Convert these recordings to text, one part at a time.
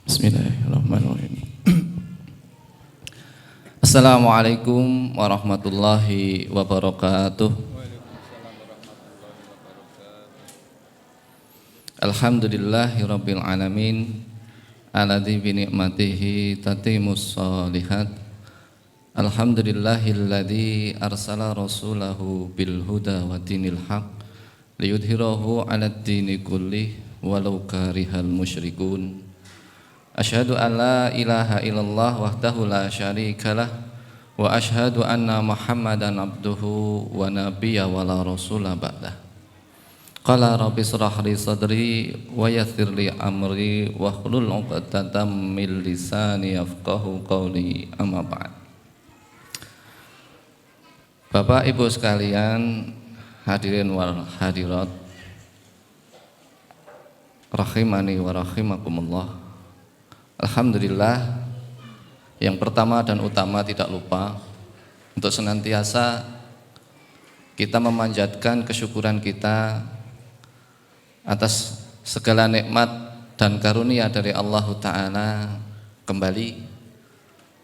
Bismillahirrahmanirrahim. Assalamualaikum warahmatullahi wabarakatuh. Alhamdulillahirabbil alamin alladzi bi ni'matihi tatimmus shalihat. Alhamdulillahilladzi arsala rasulahu bil huda wa dinil haq liyudhhirahu 'alad dini kullih walau karihal musyrikun. Asyhadu an la ilaha illallah wahdahu la syarikalah wa asyhadu anna Muhammadan abduhu wa nabiyya wa la rasula ba'dah. Qala rabbi shrah li sadri wa yassir li amri wa hlul 'uqdatam min lisani yafqahu qawli, amma ba'd. Bapak Ibu sekalian, hadirin wal hadirat rahimani wa rahimakumullah. Alhamdulillah, yang pertama dan utama tidak lupa untuk senantiasa kita memanjatkan kesyukuran kita atas segala nikmat dan karunia dari Allah Ta'ala. Kembali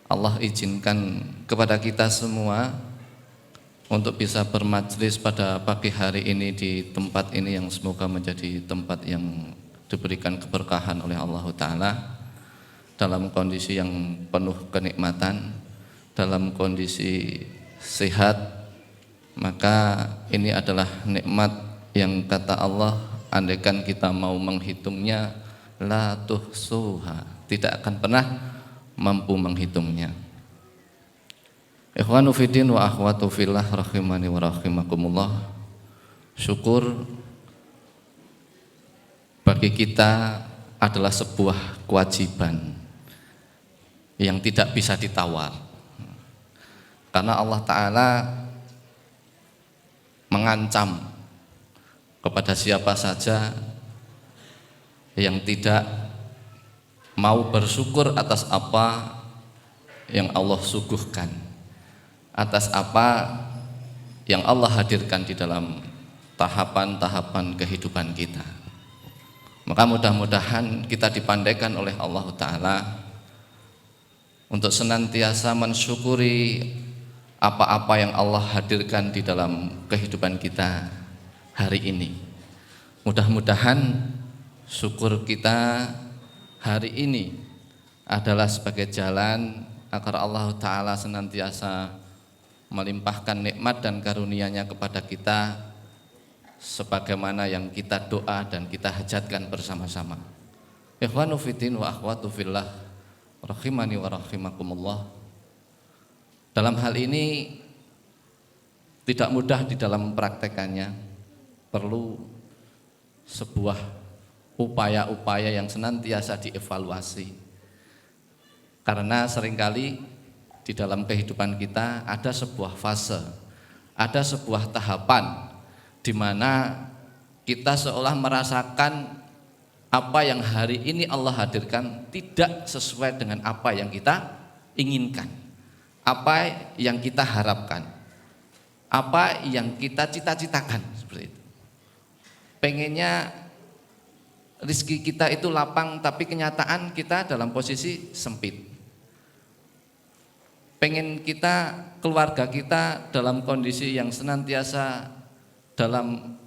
Allah izinkan kepada kita semua untuk bisa bermajlis pada pagi hari ini di tempat ini yang semoga menjadi tempat yang diberikan keberkahan oleh Allah Ta'ala, dalam kondisi yang penuh kenikmatan, dalam kondisi sehat. Maka ini adalah nikmat yang kata Allah, andaikan kita mau menghitungnya, la tuhsuha, tidak akan pernah mampu menghitungnya. Ikhwanu fiddin wa akhwatu fillah rahimani wa rahimakumullah. Syukur bagi kita adalah sebuah kewajiban yang tidak bisa ditawar, karena Allah Ta'ala mengancam kepada siapa saja yang tidak mau bersyukur atas apa yang Allah suguhkan, atas apa yang Allah hadirkan di dalam tahapan-tahapan kehidupan kita. Maka mudah-mudahan kita dipandaikan oleh Allah Ta'ala untuk senantiasa mensyukuri apa-apa yang Allah hadirkan di dalam kehidupan kita hari ini. Mudah-mudahan syukur kita hari ini adalah sebagai jalan agar Allah Ta'ala senantiasa melimpahkan nikmat dan karunia-Nya kepada kita sebagaimana yang kita doa dan kita hajatkan bersama-sama. Ikhwanu fiddin wa akhwatu fillah rahimani wa rahimakumullah. Dalam hal ini tidak mudah di dalam praktekannya, perlu sebuah upaya-upaya yang senantiasa dievaluasi. Karena seringkali di dalam kehidupan kita ada sebuah fase, ada sebuah tahapan di mana kita seolah merasakan apa yang hari ini Allah hadirkan tidak sesuai dengan apa yang kita inginkan, apa yang kita harapkan, apa yang kita cita-citakan, seperti itu. Pengennya rezeki kita itu lapang, tapi kenyataan kita dalam posisi sempit. Pengen kita, keluarga kita dalam kondisi yang senantiasa dalam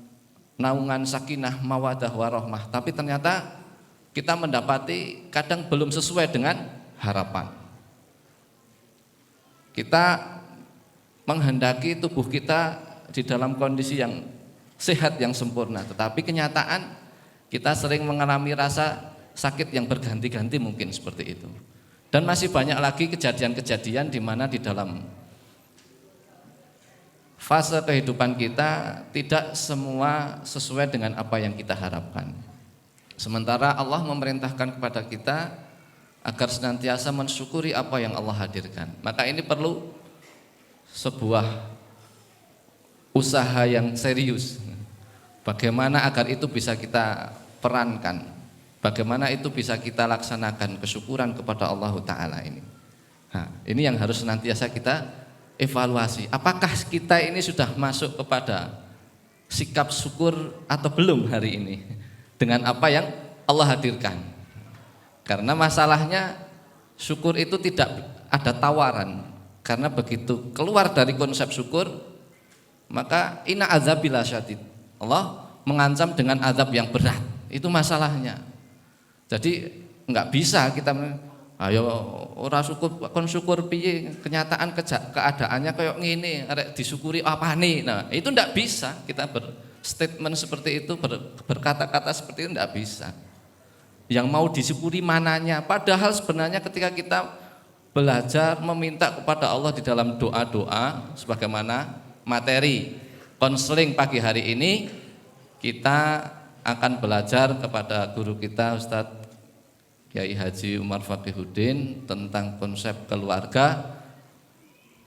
naungan sakinah mawadah warahmah, tapi ternyata kita mendapati kadang belum sesuai dengan harapan. Kita menghendaki tubuh kita di dalam kondisi yang sehat, yang sempurna, tetapi kenyataan kita sering mengalami rasa sakit yang berganti-ganti, mungkin seperti itu. Dan masih banyak lagi kejadian-kejadian di mana di dalam fase kehidupan kita tidak semua sesuai dengan apa yang kita harapkan. Sementara Allah memerintahkan kepada kita agar senantiasa mensyukuri apa yang Allah hadirkan. Maka ini perlu sebuah usaha yang serius. Bagaimana agar itu bisa kita perankan, bagaimana itu bisa kita laksanakan kesyukuran kepada Allah Ta'ala ini. Nah, ini yang harus senantiasa kita evaluasi, apakah kita ini sudah masuk kepada sikap syukur atau belum hari ini dengan apa yang Allah hadirkan. Karena masalahnya syukur itu tidak ada tawaran. Karena begitu keluar dari konsep syukur, maka inna azabila syadid. Allah mengancam dengan azab yang berat. Itu masalahnya. Jadi enggak bisa kita ayo ora syukur kon syukur piye, kenyataan keadaannya kayak ngene, arek disyukuri apane. Nah, itu enggak bisa kita berstatement seperti itu, berkata-kata seperti itu enggak bisa. Yang mau disyukuri mananya, padahal sebenarnya ketika kita belajar meminta kepada Allah di dalam doa-doa sebagaimana materi konseling pagi hari ini, kita akan belajar kepada guru kita Ustadz Kiai Haji Umar Faqihuddin tentang konsep keluarga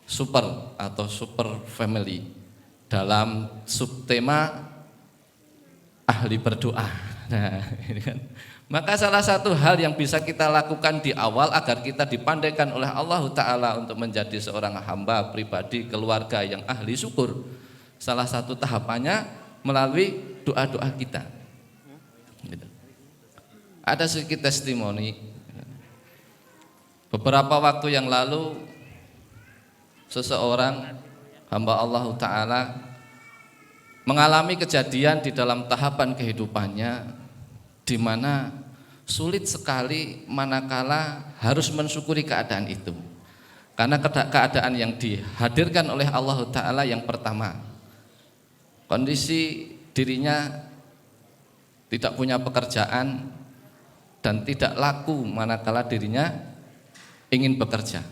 super atau super family dalam subtema ahli berdoa. Nah, ini kan. Maka salah satu hal yang bisa kita lakukan di awal agar kita dipandaikan oleh Allah Ta'ala untuk menjadi seorang hamba pribadi keluarga yang ahli syukur, salah satu tahapannya melalui doa-doa kita. Ada sedikit testimoni. Beberapa waktu yang lalu seseorang hamba Allah Ta'ala mengalami kejadian di dalam tahapan kehidupannya di mana sulit sekali manakala harus mensyukuri keadaan itu. Karena keadaan yang dihadirkan oleh Allah Ta'ala yang pertama, kondisi dirinya tidak punya pekerjaan dan tidak laku manakala dirinya ingin bekerja.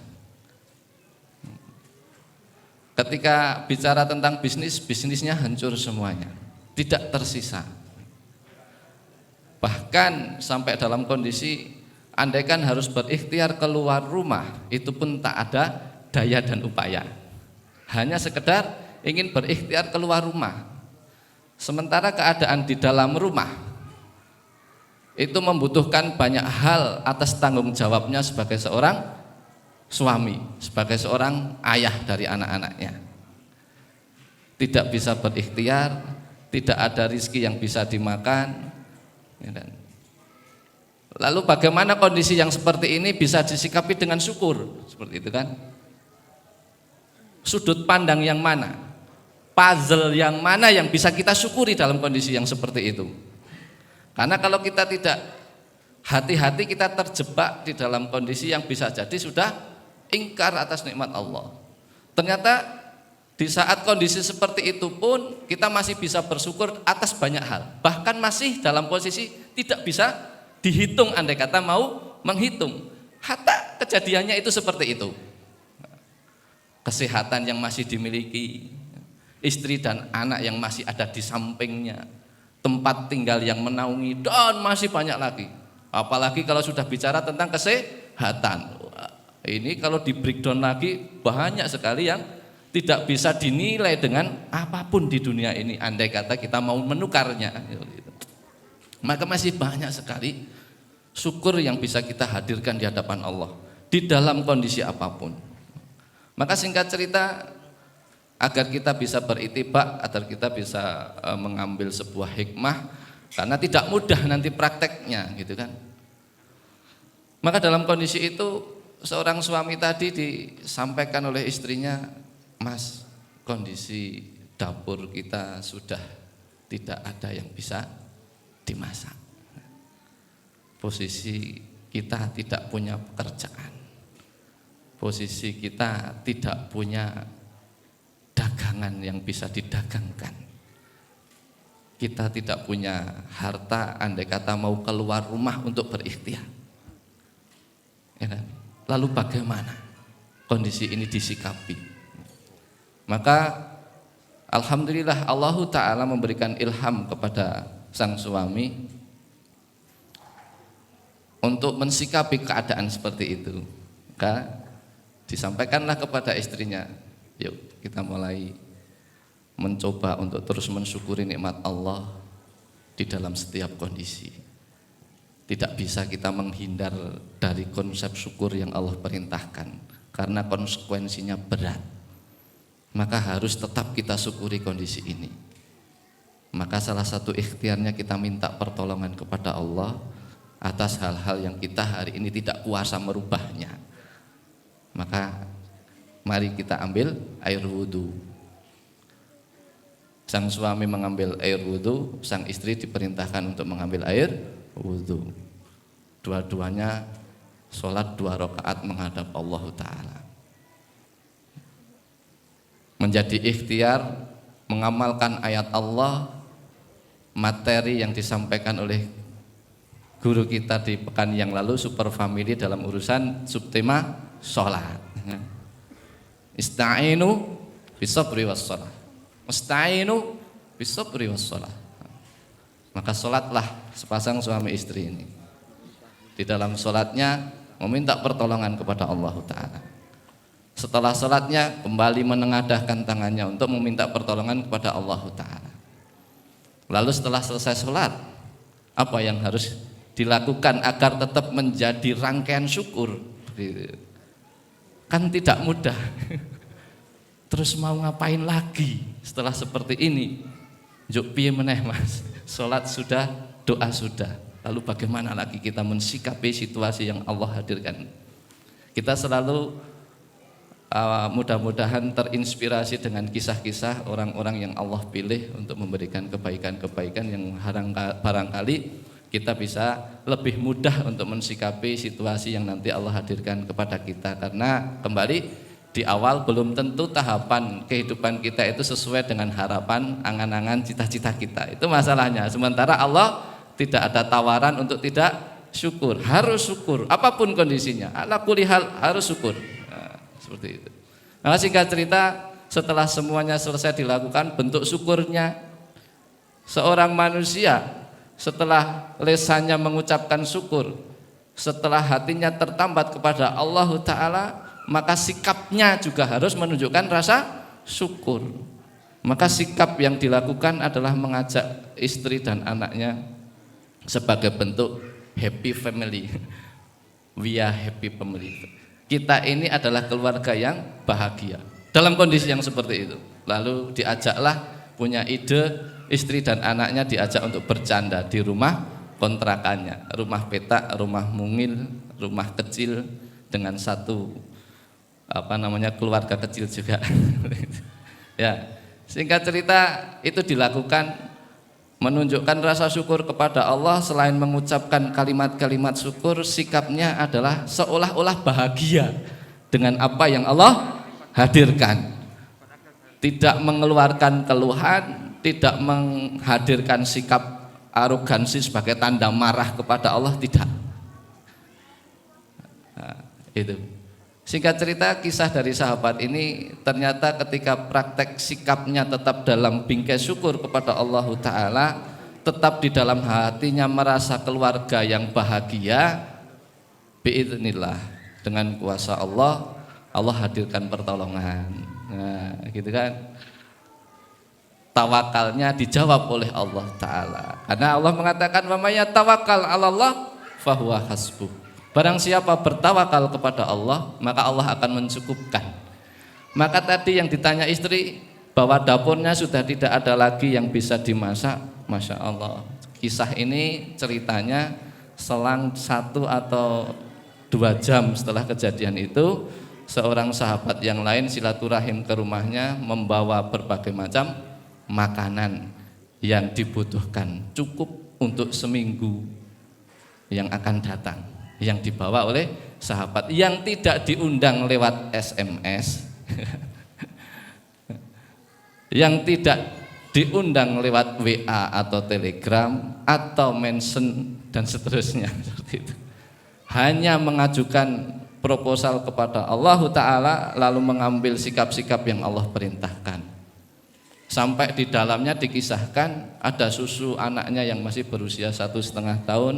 Ketika bicara tentang bisnisnya hancur semuanya, tidak tersisa. Bahkan sampai dalam kondisi andaikan harus berikhtiar keluar rumah, itu pun tak ada daya dan upaya. Hanya sekedar ingin berikhtiar keluar rumah. Sementara keadaan di dalam rumah itu membutuhkan banyak hal atas tanggung jawabnya sebagai seorang suami, sebagai seorang ayah dari anak-anaknya. Tidak bisa berikhtiar, tidak ada rizki yang bisa dimakan. Lalu bagaimana kondisi yang seperti ini bisa disikapi dengan syukur? Seperti itu kan? Sudut pandang yang mana? Puzzle yang mana yang bisa kita syukuri dalam kondisi yang seperti itu? Karena kalau kita tidak hati-hati, kita terjebak di dalam kondisi yang bisa jadi sudah ingkar atas nikmat Allah. Ternyata di saat kondisi seperti itu pun kita masih bisa bersyukur atas banyak hal. Bahkan masih dalam posisi tidak bisa dihitung, andai kata mau menghitung. Hatta kejadiannya itu seperti itu. Kesehatan yang masih dimiliki, istri dan anak yang masih ada di sampingnya, tempat tinggal yang menaungi, dan masih banyak lagi. Apalagi kalau sudah bicara tentang kesehatan. Ini kalau di breakdown lagi banyak sekali yang tidak bisa dinilai dengan apapun di dunia ini, andai kata kita mau menukarnya. Maka masih banyak sekali syukur yang bisa kita hadirkan di hadapan Allah di dalam kondisi apapun. Maka singkat cerita, agar kita bisa beritibak, agar kita bisa mengambil sebuah hikmah, karena tidak mudah nanti prakteknya, gitu kan. Maka dalam kondisi itu seorang suami tadi disampaikan oleh istrinya, Mas, kondisi dapur kita sudah tidak ada yang bisa dimasak. Posisi kita tidak punya pekerjaan. Posisi kita tidak punya dagangan yang bisa didagangkan. Kita tidak punya harta andai kata mau keluar rumah untuk berikhtiar. Ya kan? Lalu bagaimana kondisi ini disikapi? Maka alhamdulillah Allah Ta'ala memberikan ilham kepada sang suami untuk mensikapi keadaan seperti itu. Maka disampaikanlah kepada istrinya, yuk kita mulai mencoba untuk terus mensyukuri nikmat Allah di dalam setiap kondisi. Tidak bisa kita menghindar dari konsep syukur yang Allah perintahkan, karena konsekuensinya berat. Maka harus tetap kita syukuri kondisi ini. Maka salah satu ikhtiarnya kita minta pertolongan kepada Allah atas hal-hal yang kita hari ini tidak kuasa merubahnya. Maka mari kita ambil air wudhu. Sang suami mengambil air wudhu, sang istri diperintahkan untuk mengambil air wudhu. Dua-duanya sholat 2 rakaat menghadap Allah Ta'ala. Menjadi ikhtiar mengamalkan ayat Allah, materi yang disampaikan oleh guru kita di pekan yang lalu, Super Family, dalam urusan subtema sholat. Ista'inu bisabri wassalah. Ista'inu bisabri wassalah. Maka sholatlah sepasang suami istri ini. Di dalam sholatnya meminta pertolongan kepada Allah Ta'ala. Setelah sholatnya kembali menengadahkan tangannya untuk meminta pertolongan kepada Allah Ta'ala. Lalu setelah selesai sholat, apa yang harus dilakukan agar tetap menjadi rangkaian syukur? Kan tidak mudah. Terus mau ngapain lagi setelah seperti ini? Juk piye meneh Mas? Sholat sudah, doa sudah. Lalu bagaimana lagi kita mensikapi situasi yang Allah hadirkan? Kita selalu mudah-mudahan terinspirasi dengan kisah-kisah orang-orang yang Allah pilih untuk memberikan kebaikan-kebaikan yang barangkali kita bisa lebih mudah untuk mensikapi situasi yang nanti Allah hadirkan kepada kita. Karena kembali di awal belum tentu tahapan kehidupan kita itu sesuai dengan harapan, angan-angan, cita-cita kita. Itu masalahnya. Sementara Allah tidak ada tawaran untuk tidak syukur. Harus syukur apapun kondisinya. Ala kulli hal harus syukur. Nah, seperti itu. Nah, singkat cerita, setelah semuanya selesai dilakukan, bentuk syukurnya seorang manusia setelah lisannya mengucapkan syukur, setelah hatinya tertambat kepada Allah Ta'ala, maka sikapnya juga harus menunjukkan rasa syukur. Maka sikap yang dilakukan adalah mengajak istri dan anaknya sebagai bentuk happy family. We are happy family. Kita ini adalah keluarga yang bahagia dalam kondisi yang seperti itu. Lalu diajaklah, punya ide, istri dan anaknya diajak untuk bercanda di rumah kontrakannya, rumah petak, rumah mungil, rumah kecil dengan satu keluarga kecil juga. Ya, singkat cerita itu dilakukan menunjukkan rasa syukur kepada Allah. Selain mengucapkan kalimat-kalimat syukur, sikapnya adalah seolah-olah bahagia dengan apa yang Allah hadirkan. Tidak mengeluarkan keluhan, tidak menghadirkan sikap arogansi sebagai tanda marah kepada Allah, tidak. Nah, itu. Singkat cerita, kisah dari sahabat ini ternyata ketika praktek sikapnya tetap dalam bingkai syukur kepada Allah Ta'ala, tetap di dalam hatinya merasa keluarga yang bahagia, biidznillah, dengan kuasa Allah, Allah hadirkan pertolongan. Nah, gitu kan. Tawakalnya dijawab oleh Allah Ta'ala. Karena Allah mengatakan, wa may yatawakkal 'alallah fahuwa hasbuh. Barang siapa bertawakal kepada Allah, maka Allah akan mencukupkan. Maka tadi yang ditanya istri, bahwa dapurnya sudah tidak ada lagi yang bisa dimasak. Masya Allah. Kisah ini ceritanya selang 1 atau 2 jam setelah kejadian itu, seorang sahabat yang lain silaturahim ke rumahnya, membawa berbagai macam makanan yang dibutuhkan, cukup untuk seminggu yang akan datang, yang dibawa oleh sahabat yang tidak diundang lewat SMS yang tidak diundang lewat WA atau Telegram atau mention dan seterusnya, seperti itu. Hanya mengajukan proposal kepada Allah Ta'ala, lalu mengambil sikap-sikap yang Allah perintahkan. Sampai di dalamnya dikisahkan ada susu anaknya yang masih berusia 1,5 tahun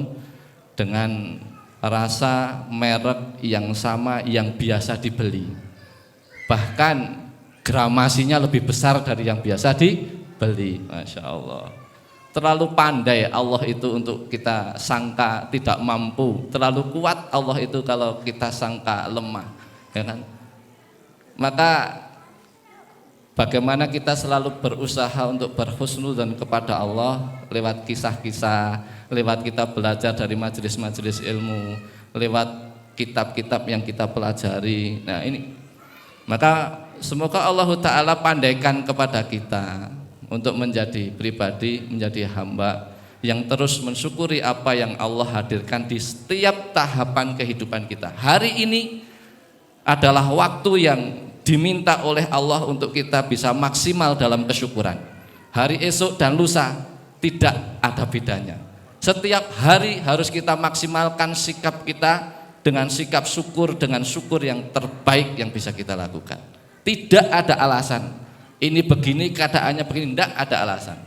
dengan rasa merek yang sama yang biasa dibeli, bahkan gramasinya lebih besar dari yang biasa dibeli. Masya Allah, terlalu pandai Allah itu untuk kita sangka tidak mampu, terlalu kuat Allah itu kalau kita sangka lemah, ya kan? Maka bagaimana kita selalu berusaha untuk berhusnudzon kepada Allah lewat kisah-kisah, lewat kita belajar dari majelis-majelis ilmu, lewat kitab-kitab yang kita pelajari. Nah ini, maka semoga Allah Ta'ala pandaikan kepada kita untuk menjadi pribadi, menjadi hamba yang terus mensyukuri apa yang Allah hadirkan di setiap tahapan kehidupan kita. Hari ini adalah waktu yang diminta oleh Allah untuk kita bisa maksimal dalam kesyukuran. Hari esok dan lusa tidak ada bedanya. Setiap hari harus kita maksimalkan sikap kita dengan sikap syukur, dengan syukur yang terbaik yang bisa kita lakukan. Tidak ada alasan ini begini, keadaannya begini, tidak ada alasan.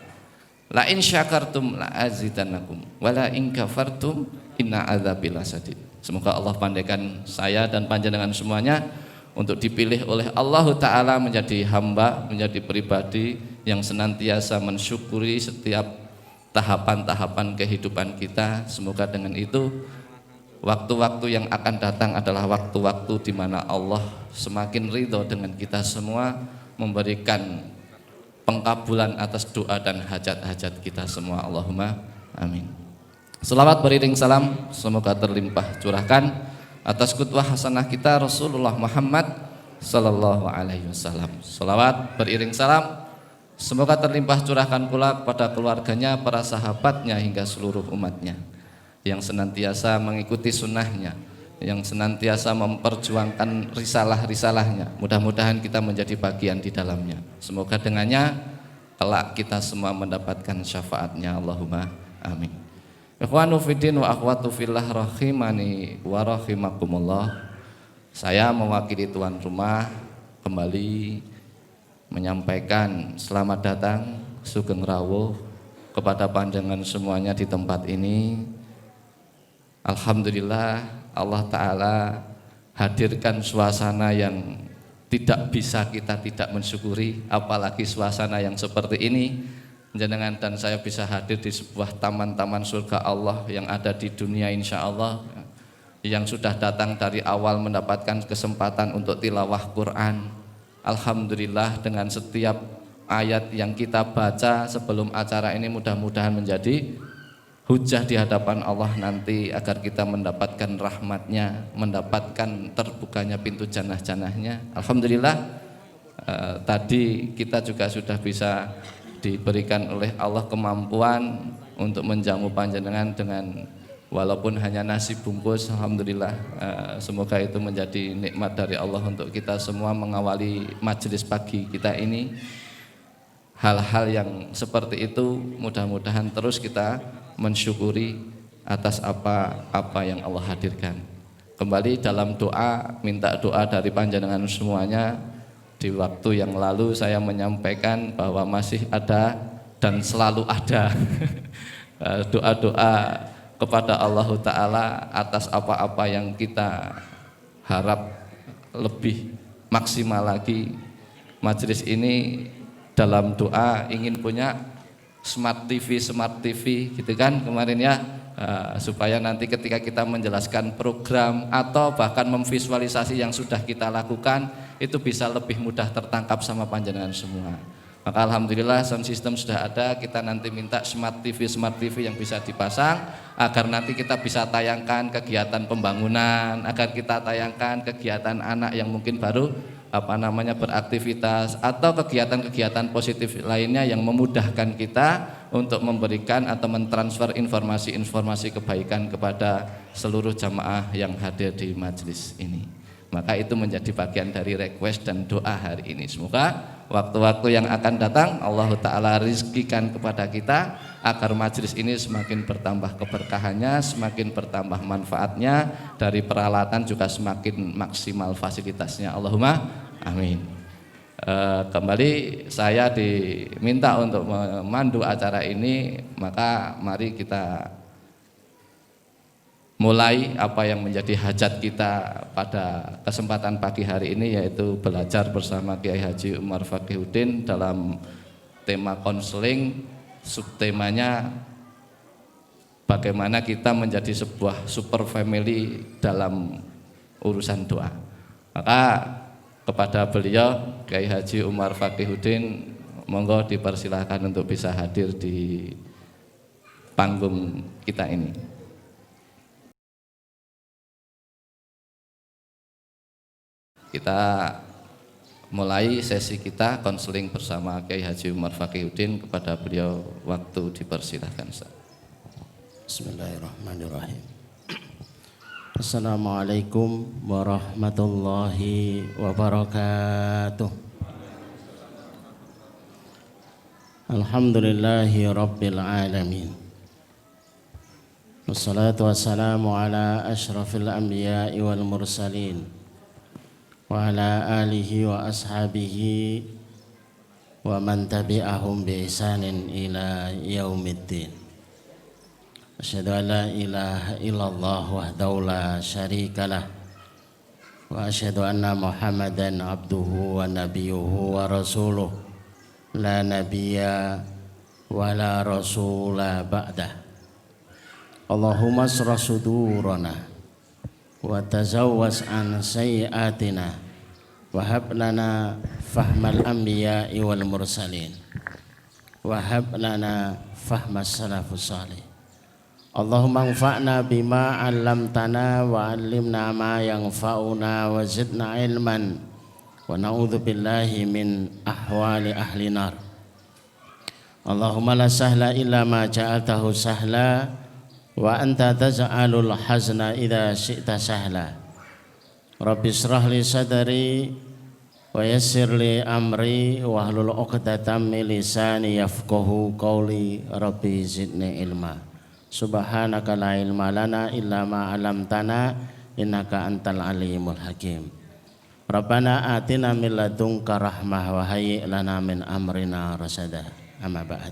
La in syakartum la azidannakum wa la in kafartum inna adzabi lasadid. Semoga Allah pandaikan saya dan panjenengan semuanya untuk dipilih oleh Allah Ta'ala menjadi hamba, menjadi pribadi yang senantiasa mensyukuri setiap tahapan-tahapan kehidupan kita. Semoga dengan itu waktu-waktu yang akan datang adalah waktu-waktu di mana Allah semakin ridho dengan kita semua, memberikan pengkabulan atas doa dan hajat-hajat kita semua. Allahumma amin. Selawat beriring salam semoga terlimpah curahkan atas qudwah hasanah kita Rasulullah Muhammad sallallahu alaihi wasallam. Selawat beriring salam semoga terlimpah curahkan pula kepada keluarganya, para sahabatnya hingga seluruh umatnya yang senantiasa mengikuti sunnahnya, yang senantiasa memperjuangkan risalah-risalahnya. Mudah-mudahan kita menjadi bagian di dalamnya. Semoga dengannya kelak kita semua mendapatkan syafaatnya. Allahumma amin. Ikhwanu fiddin wa akhwatu fillah rahimani wa rahimakumullah. Saya mewakili tuan rumah kembali menyampaikan selamat datang, sugeng rawuh kepada panjenengan semuanya di tempat ini. Alhamdulillah Allah Ta'ala hadirkan suasana yang tidak bisa kita tidak mensyukuri, apalagi suasana yang seperti ini. Jenengan dan saya bisa hadir di sebuah taman-taman surga Allah yang ada di dunia insya Allah, yang sudah datang dari awal mendapatkan kesempatan untuk tilawah Quran. Alhamdulillah dengan setiap ayat yang kita baca sebelum acara ini mudah-mudahan menjadi hujah di hadapan Allah nanti agar kita mendapatkan rahmatnya, mendapatkan terbukanya pintu jannah-jannahnya. Alhamdulillah tadi kita juga sudah bisa diberikan oleh Allah kemampuan untuk menjamu panjenengan dengan walaupun hanya nasi bungkus. Alhamdulillah, semoga itu menjadi nikmat dari Allah untuk kita semua mengawali majelis pagi kita ini. Hal-hal yang seperti itu mudah-mudahan terus kita mensyukuri atas apa yang Allah hadirkan. Kembali dalam doa, minta doa dari panjenengan semuanya. Di waktu yang lalu saya menyampaikan bahwa masih ada dan selalu ada doa-doa kepada Allah Ta'ala atas apa-apa yang kita harap lebih maksimal lagi. Majelis ini dalam doa ingin punya smart TV gitu kan kemarin ya, supaya nanti ketika kita menjelaskan program atau bahkan memvisualisasi yang sudah kita lakukan itu bisa lebih mudah tertangkap sama panjenengan semua. Maka alhamdulillah sound system sudah ada, kita nanti minta smart TV yang bisa dipasang agar nanti kita bisa tayangkan kegiatan pembangunan, agar kita tayangkan kegiatan anak yang mungkin baru beraktivitas atau kegiatan-kegiatan positif lainnya yang memudahkan kita untuk memberikan atau mentransfer informasi-informasi kebaikan kepada seluruh jamaah yang hadir di majelis ini. Maka itu menjadi bagian dari request dan doa hari ini. Semoga waktu-waktu yang akan datang Allah Ta'ala rizkikan kepada kita agar majelis ini semakin bertambah keberkahannya, semakin bertambah manfaatnya, dari peralatan juga semakin maksimal fasilitasnya. Allahumma amin. Kembali saya diminta untuk memandu acara ini, maka mari kita mulai apa yang menjadi hajat kita pada kesempatan pagi hari ini, yaitu belajar bersama Kiai Haji Umar Faqihuddin dalam tema konseling. Subtemanya bagaimana kita menjadi sebuah super family dalam urusan doa. Maka kepada beliau Kiai Haji Umar Faqihuddin, monggo dipersilahkan untuk bisa hadir di panggung kita ini. Kita mulai sesi kita konseling bersama Kiai Haji Umar Faqihuddin. Kepada beliau waktu dipersilahkan. Bismillahirrahmanirrahim. Assalamualaikum warahmatullahi wabarakatuh. Alhamdulillahi rabbil alamin. Wassalatu wassalamu ala asyrafil anbiya'i wal mursalin wa ala alihi wa ashabihi wa man tabi'ahum bi ihsanin ila yaumiddin. Asyhadu an la ilaha illallah wahdahu la syarikalah wa asyhadu anna Muhammadan abduhu wa nabiyuhu wa rasuluh la nabiyya wa la rasula ba'dah. Allahumma asrah sudurana wa tazawwas an sayyiatina wa hab lana fahmal anbiya'i wal mursalin wa hab lana fahmas salafus salih. Allahumma anfa'na bima 'allamtana wa 'allimna ma yanfa'una wa zidna ilman wa na'udzu billahi min ahwali ahli nar. Allahumma la sahla illa ma ja'altahu sahla wa anta taj'alul hazna idza syi'ta sahla. Rabbi shrah li sadri wa yassir li amri wa hlul 'uqdatam min lisani yafqahu qawli. Rabbi zidni ilma. Subhanaka la ilma lana illa ma 'allamtana innaka antal alimul hakim. Rabbana atina min ladunka rahmah wa hayyi' lana min amrina rasada. Amma ba'd.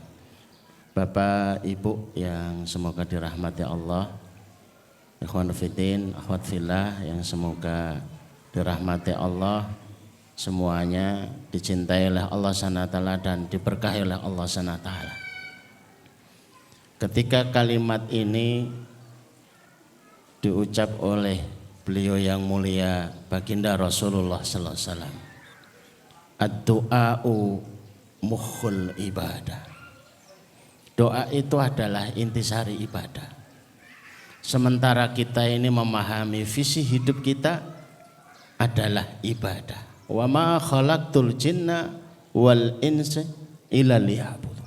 Bapak Ibu yang semoga dirahmati Allah, ikhwan fillah, akhwat fillah yang semoga dirahmati Allah, semuanya dicintai oleh Allah Subhanahu wa taala dan diberkahi oleh Allah Subhanahu wa taala. Ketika kalimat ini diucap oleh beliau yang mulia baginda Rasulullah sallallahu alaihi wasallam, ad-du'a'u mukhul ibadah. Doa itu adalah intisari ibadah. Sementara kita ini memahami visi hidup kita adalah ibadah. Wa ma khalaqtul jinna wal insa illa liya'budun.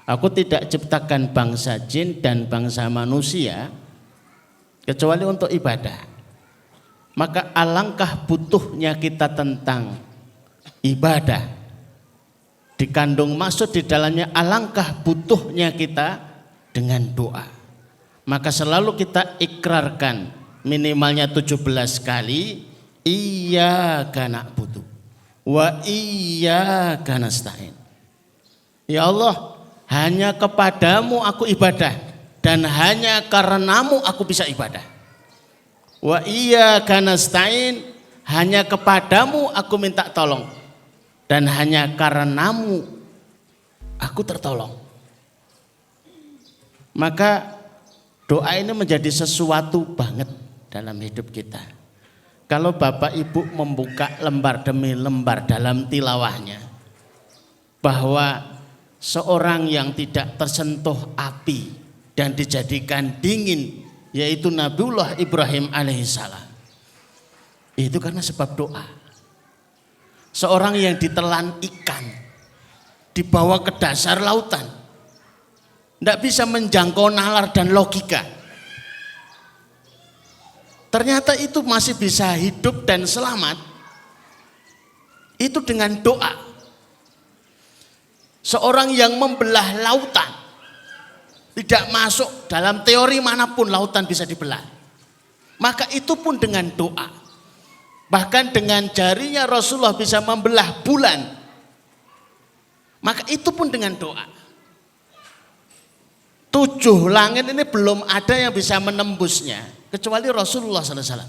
Aku tidak ciptakan bangsa jin dan bangsa manusia kecuali untuk ibadah. Maka alangkah butuhnya kita tentang ibadah. Dikandung maksud di dalamnya alangkah butuhnya kita dengan doa. Maka selalu kita ikrarkan minimalnya 17 kali, iyyaka na'budu wa iyyaka nasta'in. Ya Allah, hanya kepadamu aku ibadah dan hanya karenamu aku bisa ibadah. Wa iyyaka nasta'in, hanya kepadamu aku minta tolong dan hanya karenamu aku tertolong. Maka doa ini menjadi sesuatu banget dalam hidup kita. Kalau Bapak Ibu membuka lembar demi lembar dalam tilawahnya, bahwa seorang yang tidak tersentuh api dan dijadikan dingin, yaitu Nabiullah Ibrahim alaihissalam, itu karena sebab doa. Seorang yang ditelan ikan dibawa ke dasar lautan, tidak bisa menjangkau nalar dan logika, ternyata itu masih bisa hidup dan selamat, itu dengan doa. Seorang yang membelah lautan, tidak masuk dalam teori manapun lautan bisa dibelah, maka itu pun dengan doa. Bahkan dengan jarinya Rasulullah bisa membelah bulan, maka itu pun dengan doa. 7 langit ini belum ada yang bisa menembusnya kecuali Rasulullah SAW.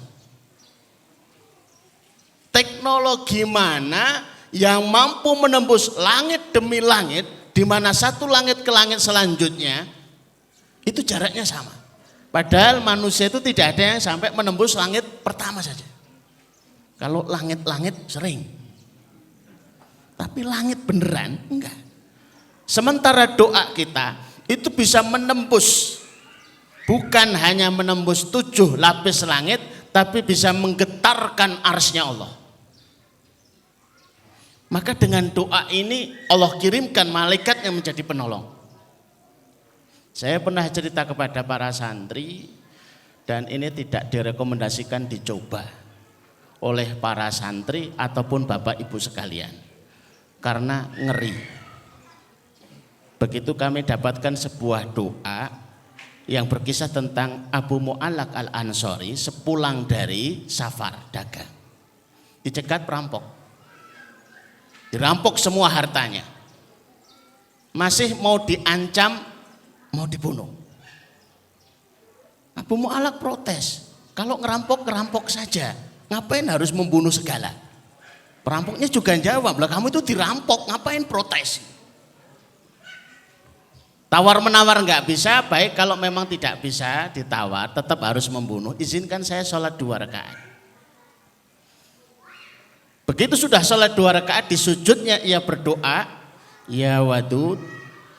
Teknologi mana yang mampu menembus langit demi langit, di mana satu langit ke langit selanjutnya itu jaraknya sama. Padahal manusia itu tidak ada yang sampai menembus langit pertama saja. Kalau langit-langit sering. Tapi langit beneran enggak. Sementara doa kita itu bisa menembus, bukan hanya menembus 7 lapis langit, tapi bisa menggetarkan arsy-Nya Allah. Maka dengan doa ini Allah kirimkan malaikat yang menjadi penolong. Saya pernah cerita kepada para santri, dan ini tidak direkomendasikan dicoba oleh para santri ataupun bapak ibu sekalian, karena ngeri. Begitu kami dapatkan sebuah doa yang berkisah tentang Abu Mu'allaq al-Ansori sepulang dari safar dagang. Dicegat perampok. Dirampok semua hartanya. Masih mau diancam, mau dibunuh. Abu Mu'allaq protes. Kalau ngerampok saja. Ngapain harus membunuh segala? Perampoknya juga jawab, lah kamu itu dirampok, ngapain protes? Tawar menawar nggak bisa, baik kalau memang tidak bisa ditawar, tetap harus membunuh. Izinkan saya sholat 2 rakaat. Begitu sudah sholat 2 rakaat, di sujudnya ia berdoa, ya wadud,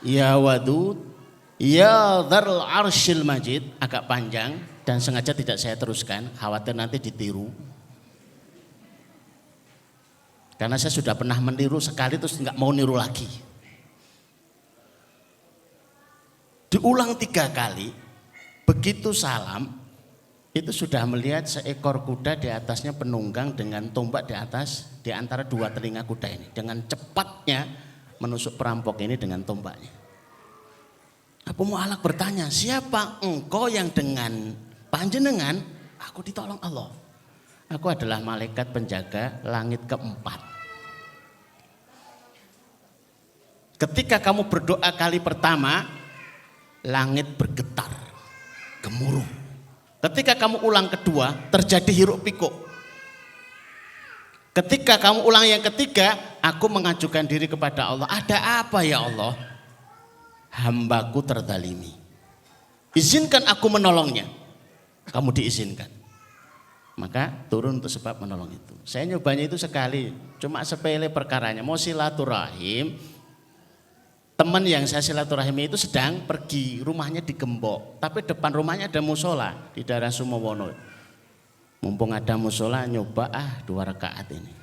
ya wadud, ya dzal arsyil majid, agak panjang dan sengaja tidak saya teruskan, khawatir nanti ditiru. Karena saya sudah pernah meniru sekali terus nggak mau niru lagi. Diulang 3 kali, begitu salam, itu sudah melihat seekor kuda di atasnya penunggang dengan tombak di atas, di antara 2 telinga kuda ini. Dengan cepatnya menusuk perampok ini dengan tombaknya. Abu Mu'allaq bertanya, siapa engkau yang dengan panjenengan? Aku ditolong Allah. Aku adalah malaikat penjaga langit keempat. Ketika kamu berdoa kali pertama, langit bergetar, gemuruh. Ketika kamu ulang kedua, terjadi hiruk pikuk. Ketika kamu ulang yang ketiga, aku mengajukan diri kepada Allah. Ada apa ya Allah? Hambaku terzalimi. Izinkan aku menolongnya. Kamu diizinkan. Maka turun untuk sebab menolong itu. Saya nyobanya itu sekali, cuma sepele perkaranya. Mau silaturahim. Teman yang saya silaturahimi itu sedang pergi, rumahnya di Gembok, tapi depan rumahnya ada musola di daerah Sumowono. Mumpung ada musola, nyoba 2 rakaat ini.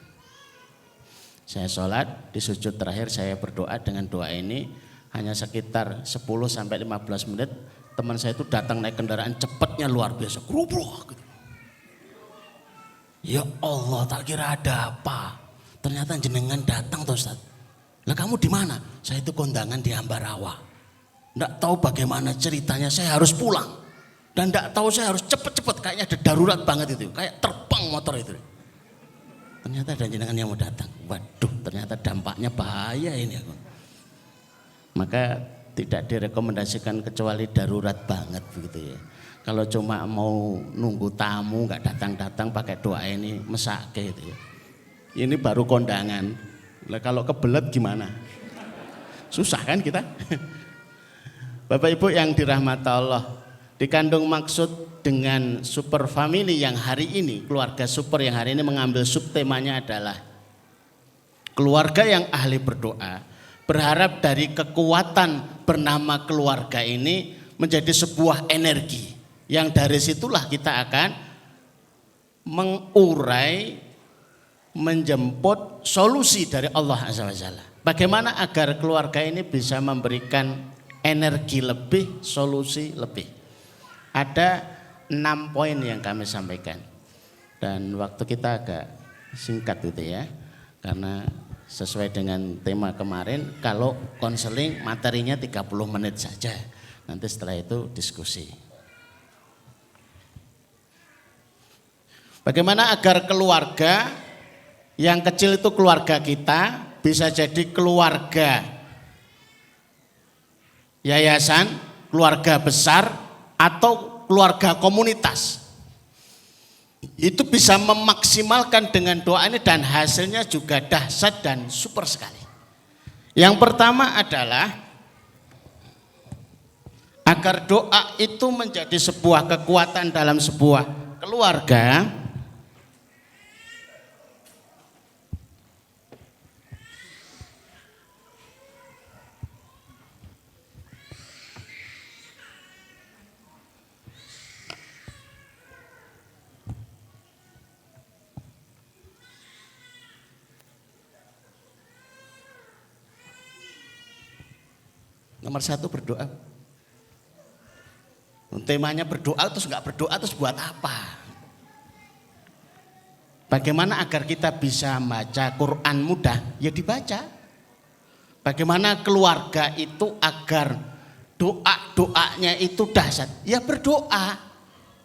Saya sholat, di sujud terakhir saya berdoa dengan doa ini, hanya sekitar 10-15 menit, teman saya itu datang naik kendaraan cepatnya luar biasa, gerubruk gitu. Ya Allah, tak kira ada apa, ternyata jenengan datang tuh Ustaz. Lah kamu di mana? Saya itu kondangan di Ambarawa. Nggak tahu bagaimana ceritanya, saya harus pulang. Dan nggak tahu saya harus cepet-cepet, kayaknya ada darurat banget itu. Kayak terbang motor itu. Ternyata ada jenengan yang mau datang. Waduh, ternyata dampaknya bahaya ini. Maka tidak direkomendasikan kecuali darurat banget begitu ya. Kalau cuma mau nunggu tamu nggak datang-datang pakai doa ini mesake gitu ya. Ini baru kondangan. Lah kalau kebelet gimana? Susah kan kita? Bapak Ibu yang dirahmati Allah, dikandung maksud dengan super family yang hari ini, keluarga super yang hari ini mengambil subtemanya adalah keluarga yang ahli berdoa, berharap dari kekuatan bernama keluarga ini menjadi sebuah energi yang dari situlah kita akan mengurai, menjemput solusi dari Allah Azza wa Jalla. Bagaimana agar keluarga ini bisa memberikan energi lebih, solusi lebih. Ada 6 poin yang kami sampaikan. Dan waktu kita agak singkat gitu ya. Karena sesuai dengan tema kemarin, kalau konseling materinya 30 menit saja. Nanti setelah itu diskusi. Bagaimana agar keluarga yang kecil itu keluarga kita bisa jadi keluarga yayasan, keluarga besar, atau keluarga komunitas. Itu bisa memaksimalkan dengan doa ini dan hasilnya juga dahsyat dan super sekali. Yang pertama adalah agar doa itu menjadi sebuah kekuatan dalam sebuah keluarga. Nomor 1 berdoa. Temanya berdoa terus nggak berdoa terus buat apa? Bagaimana agar kita bisa membaca Quran mudah? Ya dibaca. Bagaimana keluarga itu agar doanya itu dahsyat? Ya berdoa.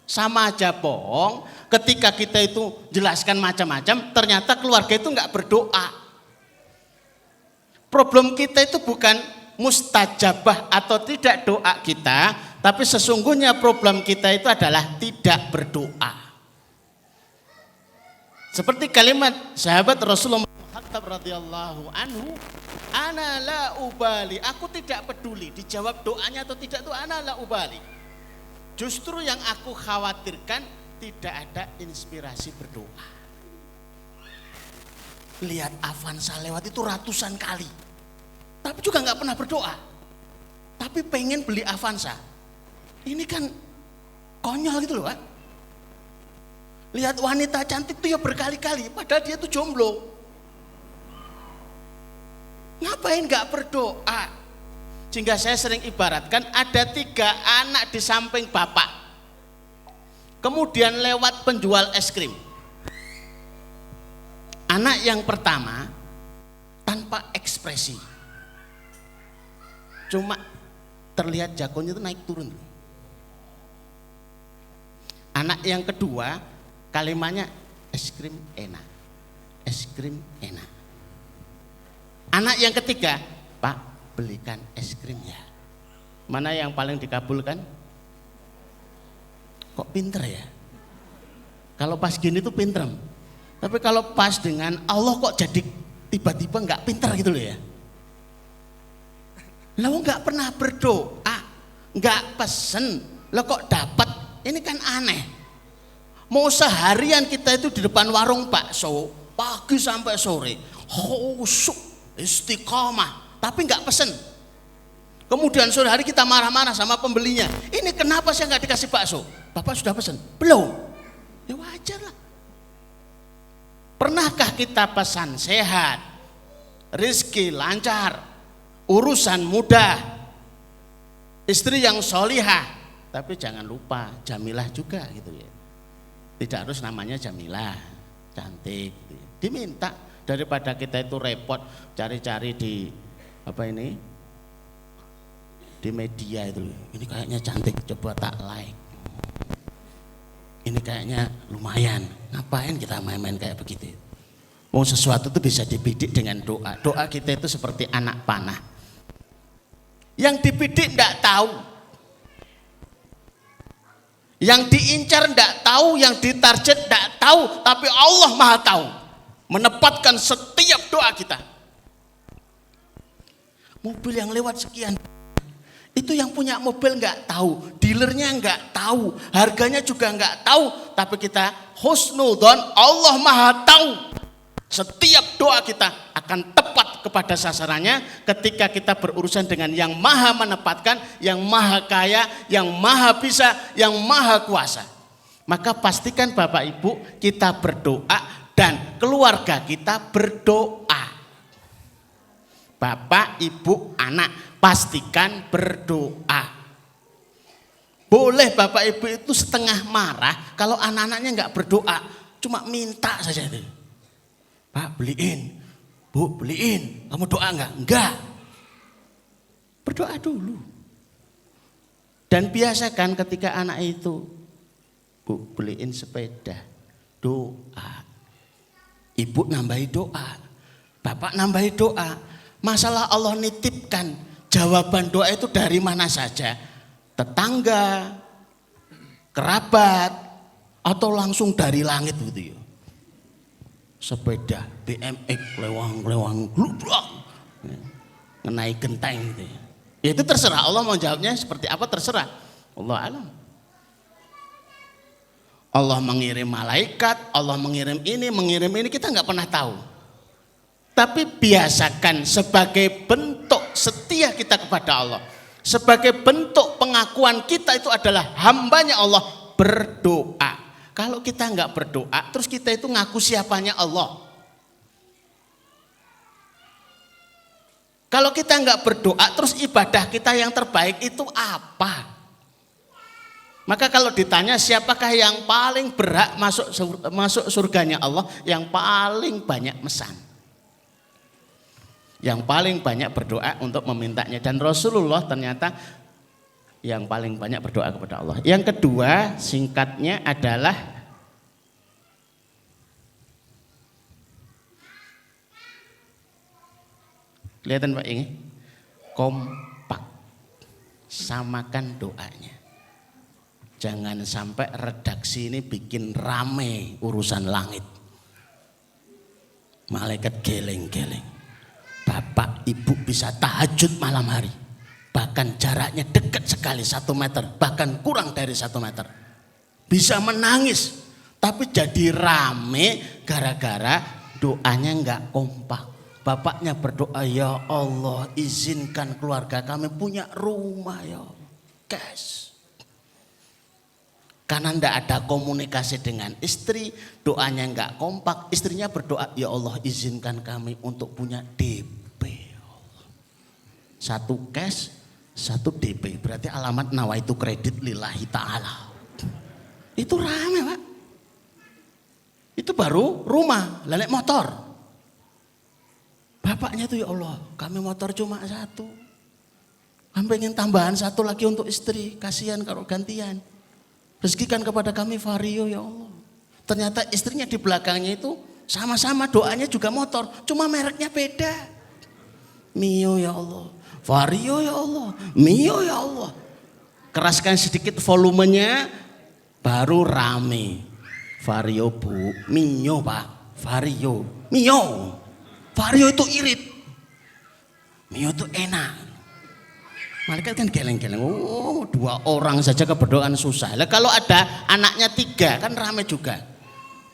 Sama aja bohong. Ketika kita itu jelaskan macam-macam, ternyata keluarga itu nggak berdoa. Problem kita itu bukan mustajabah atau tidak doa kita, tapi sesungguhnya problem kita itu adalah tidak berdoa. Seperti kalimat sahabat Rasulullah Khattab radhiyallahu anhu, ana la ubali, aku tidak peduli dijawab doanya atau tidak, itu ana la ubali. Justru yang aku khawatirkan tidak ada inspirasi berdoa. Lihat Avanza lewat itu ratusan kali, tapi juga nggak pernah berdoa. Tapi pengen beli Avanza. Ini kan konyol gitu loh, Pak. Lihat wanita cantik tuh ya berkali-kali, padahal dia tuh jomblo. Ngapain nggak berdoa? Sehingga saya sering ibaratkan ada 3 anak di samping bapak. Kemudian lewat penjual es krim. Anak yang pertama tanpa ekspresi, cuma terlihat jagonya itu naik turun. Anak yang kedua kalimatnya es krim enak, es krim enak. Anak yang ketiga, Pak belikan es krim ya. Mana yang paling dikabulkan? Kok pinter ya? Kalau pas gini tuh pinter. Tapi kalau pas dengan Allah kok jadi tiba-tiba nggak pinter gitu loh ya. Lo nggak pernah berdoa, nggak pesen, lo kok dapat? Ini kan aneh. Mau seharian kita itu di depan warung bakso, pagi sampai sore, khusyuk, istiqomah, tapi nggak pesen. Kemudian sore hari kita marah-marah sama pembelinya. Ini kenapa saya nggak dikasih bakso? Bapak sudah pesen? Belum. Ya wajar lah. Pernahkah kita pesan sehat, rezeki lancar, urusan mudah, istri yang solihah, tapi jangan lupa Jamilah juga gitu ya. Tidak harus namanya Jamilah, cantik gitu ya. Diminta, daripada kita itu repot cari-cari di apa ini, di media itu. Ini kayaknya cantik, coba tak like. Ini kayaknya lumayan, ngapain kita main-main kayak begitu? Mau sesuatu itu bisa dibidik dengan doa. Doa kita itu seperti anak panah. Yang dibidik enggak tahu, yang diincar enggak tahu, yang ditarget enggak tahu, tapi Allah Maha tahu, menepatkan setiap doa kita. Mobil yang lewat sekian, itu yang punya mobil nggak tahu, dealernya nggak tahu, harganya juga nggak tahu, tapi kita husnudzon, Allah Maha tahu. Setiap doa kita akan tepat kepada sasarannya ketika kita berurusan dengan yang Maha menepatkan, yang Maha kaya, yang Maha bisa, yang Maha kuasa. Maka pastikan Bapak Ibu kita berdoa dan keluarga kita berdoa. Bapak, Ibu, anak, pastikan berdoa. Boleh Bapak Ibu itu setengah marah kalau anak-anaknya nggak berdoa, cuma minta saja itu. Pak beliin, Bu beliin, kamu doa nggak? Enggak. Berdoa dulu. Dan biasakan ketika anak itu, Bu beliin sepeda, doa. Ibu nambahi doa, Bapak nambahi doa. Masalah Allah nitipkan jawaban doa itu dari mana saja, tetangga, kerabat, atau langsung dari langit gitu ya. Sepeda BMX lewang-lewang glubrak ngenai genteng gitu ya. Ya itu terserah Allah mau jawabnya seperti apa, terserah Allah alam. Allah mengirim malaikat, Allah mengirim ini kita nggak pernah tahu. Tapi biasakan sebagai bentuk setia kita kepada Allah, sebagai bentuk pengakuan kita itu adalah hambanya Allah, berdoa. Kalau kita nggak berdoa, terus kita itu ngaku siapanya Allah. Kalau kita nggak berdoa, terus ibadah kita yang terbaik itu apa? Maka kalau ditanya siapakah yang paling berhak masuk surganya Allah, yang paling banyak mesan, yang paling banyak berdoa untuk memintanya. Dan Rasulullah ternyata yang paling banyak berdoa kepada Allah. Yang kedua, singkatnya adalah kelihatan Pak ini, kompak, samakan doanya. Jangan sampai redaksi ini bikin rame urusan langit. Malaikat geleng-geleng. Bapak ibu bisa tahajud malam hari. Bahkan jaraknya dekat sekali 1 meter. Bahkan kurang dari 1 meter. Bisa menangis. Tapi jadi rame gara-gara doanya enggak kompak. Bapaknya berdoa, ya Allah izinkan keluarga kami punya rumah ya Allah. Cash. Karena tidak ada komunikasi dengan istri, doanya enggak kompak. Istrinya berdoa, ya Allah izinkan kami untuk punya DP. 1 cash, 1 DP. Berarti alamat nawaitu kredit lillahi ta'ala. Itu rame Pak. Itu baru rumah, lalu motor. Bapaknya itu, ya Allah kami motor cuma 1. Kami pengen tambahan 1 lagi untuk istri. Kasihan kalau gantian. Rezekikan kepada kami vario ya Allah. Ternyata istrinya di belakangnya itu sama-sama doanya juga motor. Cuma mereknya beda. Mio ya Allah. Vario ya Allah. Mio ya Allah. Keraskan sedikit volumenya baru rame. Vario bu. Mio Pak. Vario. Mio. Vario itu irit. Mio itu enak. Malaikat kan geleng-geleng, 2 orang saja keberdoaan susah. Lah kalau ada anaknya 3 kan rame juga.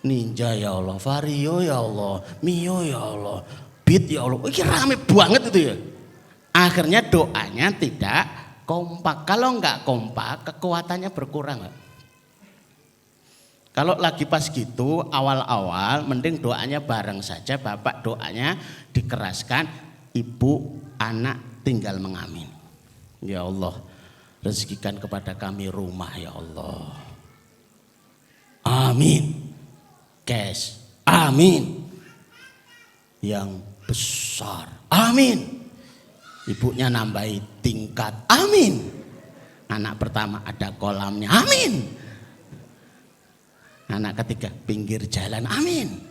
Ninja ya Allah, Vario ya Allah, Mio ya Allah, Beat ya Allah. Ini rame banget itu ya. Akhirnya doanya tidak kompak. Kalau enggak kompak kekuatannya berkurang. Kalau lagi pas gitu awal-awal mending doanya bareng saja. Bapak doanya dikeraskan, ibu anak tinggal mengamin. Ya Allah, rezekikan kepada kami rumah ya Allah. Amin. Cash. Amin. Yang besar. Amin. Ibunya nambahi tingkat. Amin. Anak pertama ada kolamnya. Amin. Anak ketiga pinggir jalan. Amin.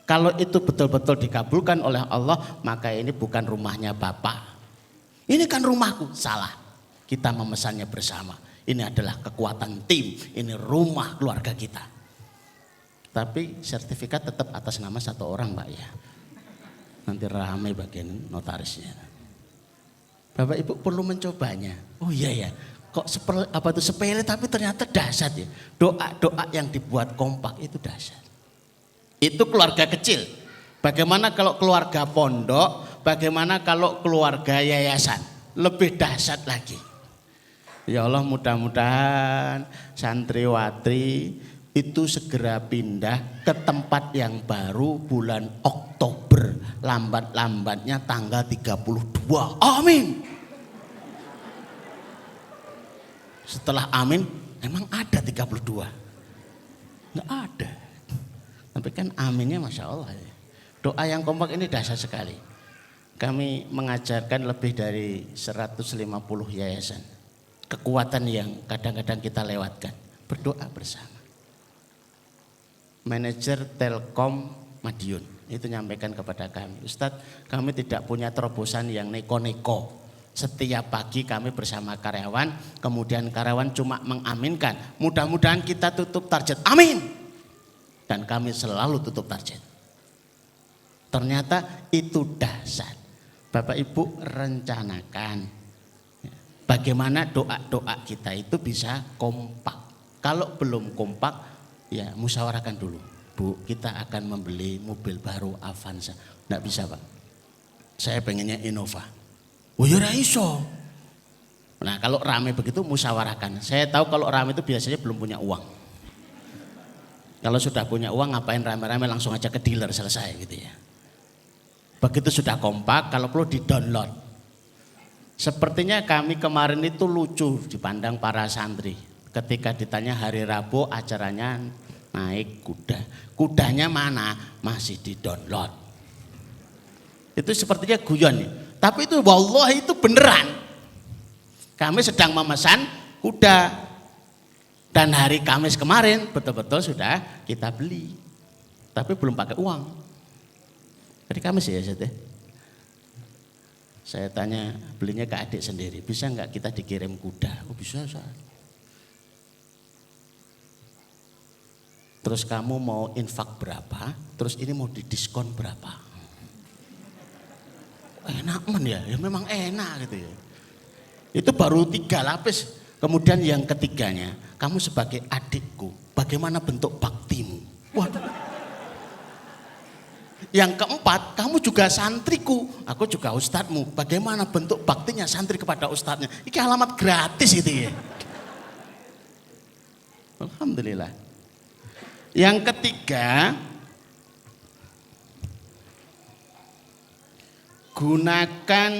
Kalau itu betul-betul dikabulkan oleh Allah, maka ini bukan rumahnya Bapak. Ini kan rumahku. Salah. Kita memesannya bersama. Ini adalah kekuatan tim. Ini rumah keluarga kita. Tapi sertifikat tetap atas nama 1 orang Pak ya. Nanti ramai bagian notarisnya. Bapak Ibu perlu mencobanya. Oh iya ya. Kok sepele tapi ternyata dahsyat ya. Doa-doa yang dibuat kompak itu dahsyat. Itu keluarga kecil. Bagaimana kalau keluarga pondok? Bagaimana kalau keluarga yayasan? Lebih dahsyat lagi. Ya Allah mudah-mudahan santriwati itu segera pindah ke tempat yang baru bulan Oktober. Lambat-lambatnya tanggal 32. Amin. Setelah amin, emang ada 32? Enggak ada. Tapi kan aminnya Masya Allah. Doa yang kompak ini dahsyat sekali. Kami mengajarkan lebih dari 150 yayasan. Kekuatan yang kadang-kadang kita lewatkan. Berdoa bersama. Manajer Telkom Madiun itu nyampaikan kepada kami, Ustadz kami tidak punya terobosan yang neko-neko. Setiap pagi kami bersama karyawan, kemudian karyawan cuma mengaminkan. Mudah-mudahan kita tutup target. Amin. Dan kami selalu tutup target. Ternyata itu dahsyat. Bapak Ibu rencanakan bagaimana doa-doa kita itu bisa kompak. Kalau belum kompak ya musyawarahkan dulu. Bu, kita akan membeli mobil baru Avanza. Nggak bisa Pak. Saya pengennya Innova. Oh ya iso. Nah kalau rame begitu musyawarahkan. Saya tahu kalau rame itu biasanya belum punya uang. Kalau sudah punya uang ngapain rame-rame, langsung aja ke dealer selesai gitu ya. Begitu sudah kompak, kalau perlu di download Sepertinya kami kemarin itu lucu dipandang para santri. Ketika ditanya hari Rabu acaranya naik kuda. Kudanya mana? Masih di-download. Itu sepertinya guyon ya. Tapi itu wallahi itu beneran. Kami sedang memesan kuda. Dan hari Kamis kemarin betul-betul sudah kita beli. Tapi belum pakai uang. Hari Kamis ya Ustaz ya? Saya tanya belinya ke adik sendiri, bisa nggak kita dikirim kuda? Oh bisa Ustaz. Terus kamu mau infak berapa? Terus ini mau didiskon berapa? Enak men ya memang enak gitu ya. Itu baru 3 lapis. Kemudian yang ketiganya, kamu sebagai adikku, bagaimana bentuk baktimu? Waduh. Yang keempat, kamu juga santriku, aku juga ustadzmu. Bagaimana bentuk baktinya santri kepada ustadznya? Ini alamat gratis gitu ya. Alhamdulillah. Yang ketiga, gunakan